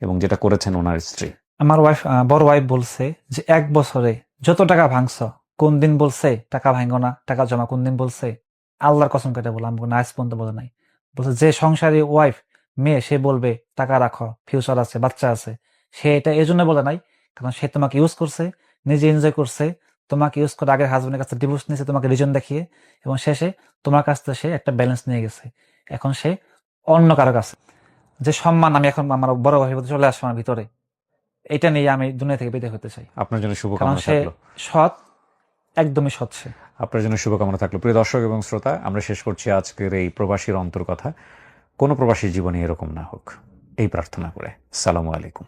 এবং যেটা করেছেন ওনার স্ত্রী। আমার ওয়াইফ, বড় ওয়াইফ বলছে যে 1 বছরে যত টাকা ভাঙছ, কোন দিন বলছে টাকা ভাঙো না, টাকা জমা কোন দিন বলছে? আল্লাহর কসম কেটে বললাম, আজ পর্যন্ত বলে নাই। বলছে যে সংসারী ওয়াইফ মেয়ে, সে বলবে টাকা রাখো, ফিউচার আছে, বাচ্চা আছে। সে এটা এই জন্য বলে নাই, কারণ সে তোমাকে ইউজ করছে, নিজে এনজয় করছে, তোমাকে ইউজ করে আগের হাজবেন্ডের কাছে ডিভোর্স নিয়েছে তোমাকে রিজন দেখিয়ে, এবং শেষে তোমার কাছ থেকে সে একটা ব্যালেন্স নিয়ে গেছে। এখন সে অন্য কারো কাছে যে সম্মান, আমি এখন আমার বড় ভাইয়ের প্রতি চলে আসবো আমার ভিতরে, এটা নিয়ে আমি দুনিয়া থেকে বিদায় হতে চাই। আপনার জন্য কারণ শুভকামনা সে থাকলো। সৎ, একদমই সৎ সে। আপনার জন্য শুভকামনা থাকলো। প্রিয় দর্শক এবং শ্রোতা, আমরা শেষ করছি আজকের এই প্রবাসীর অন্তর কথা। কোনো প্রবাসীর জীবনে এরকম না হোক, এই প্রার্থনা করে। আসসালামু আলাইকুম।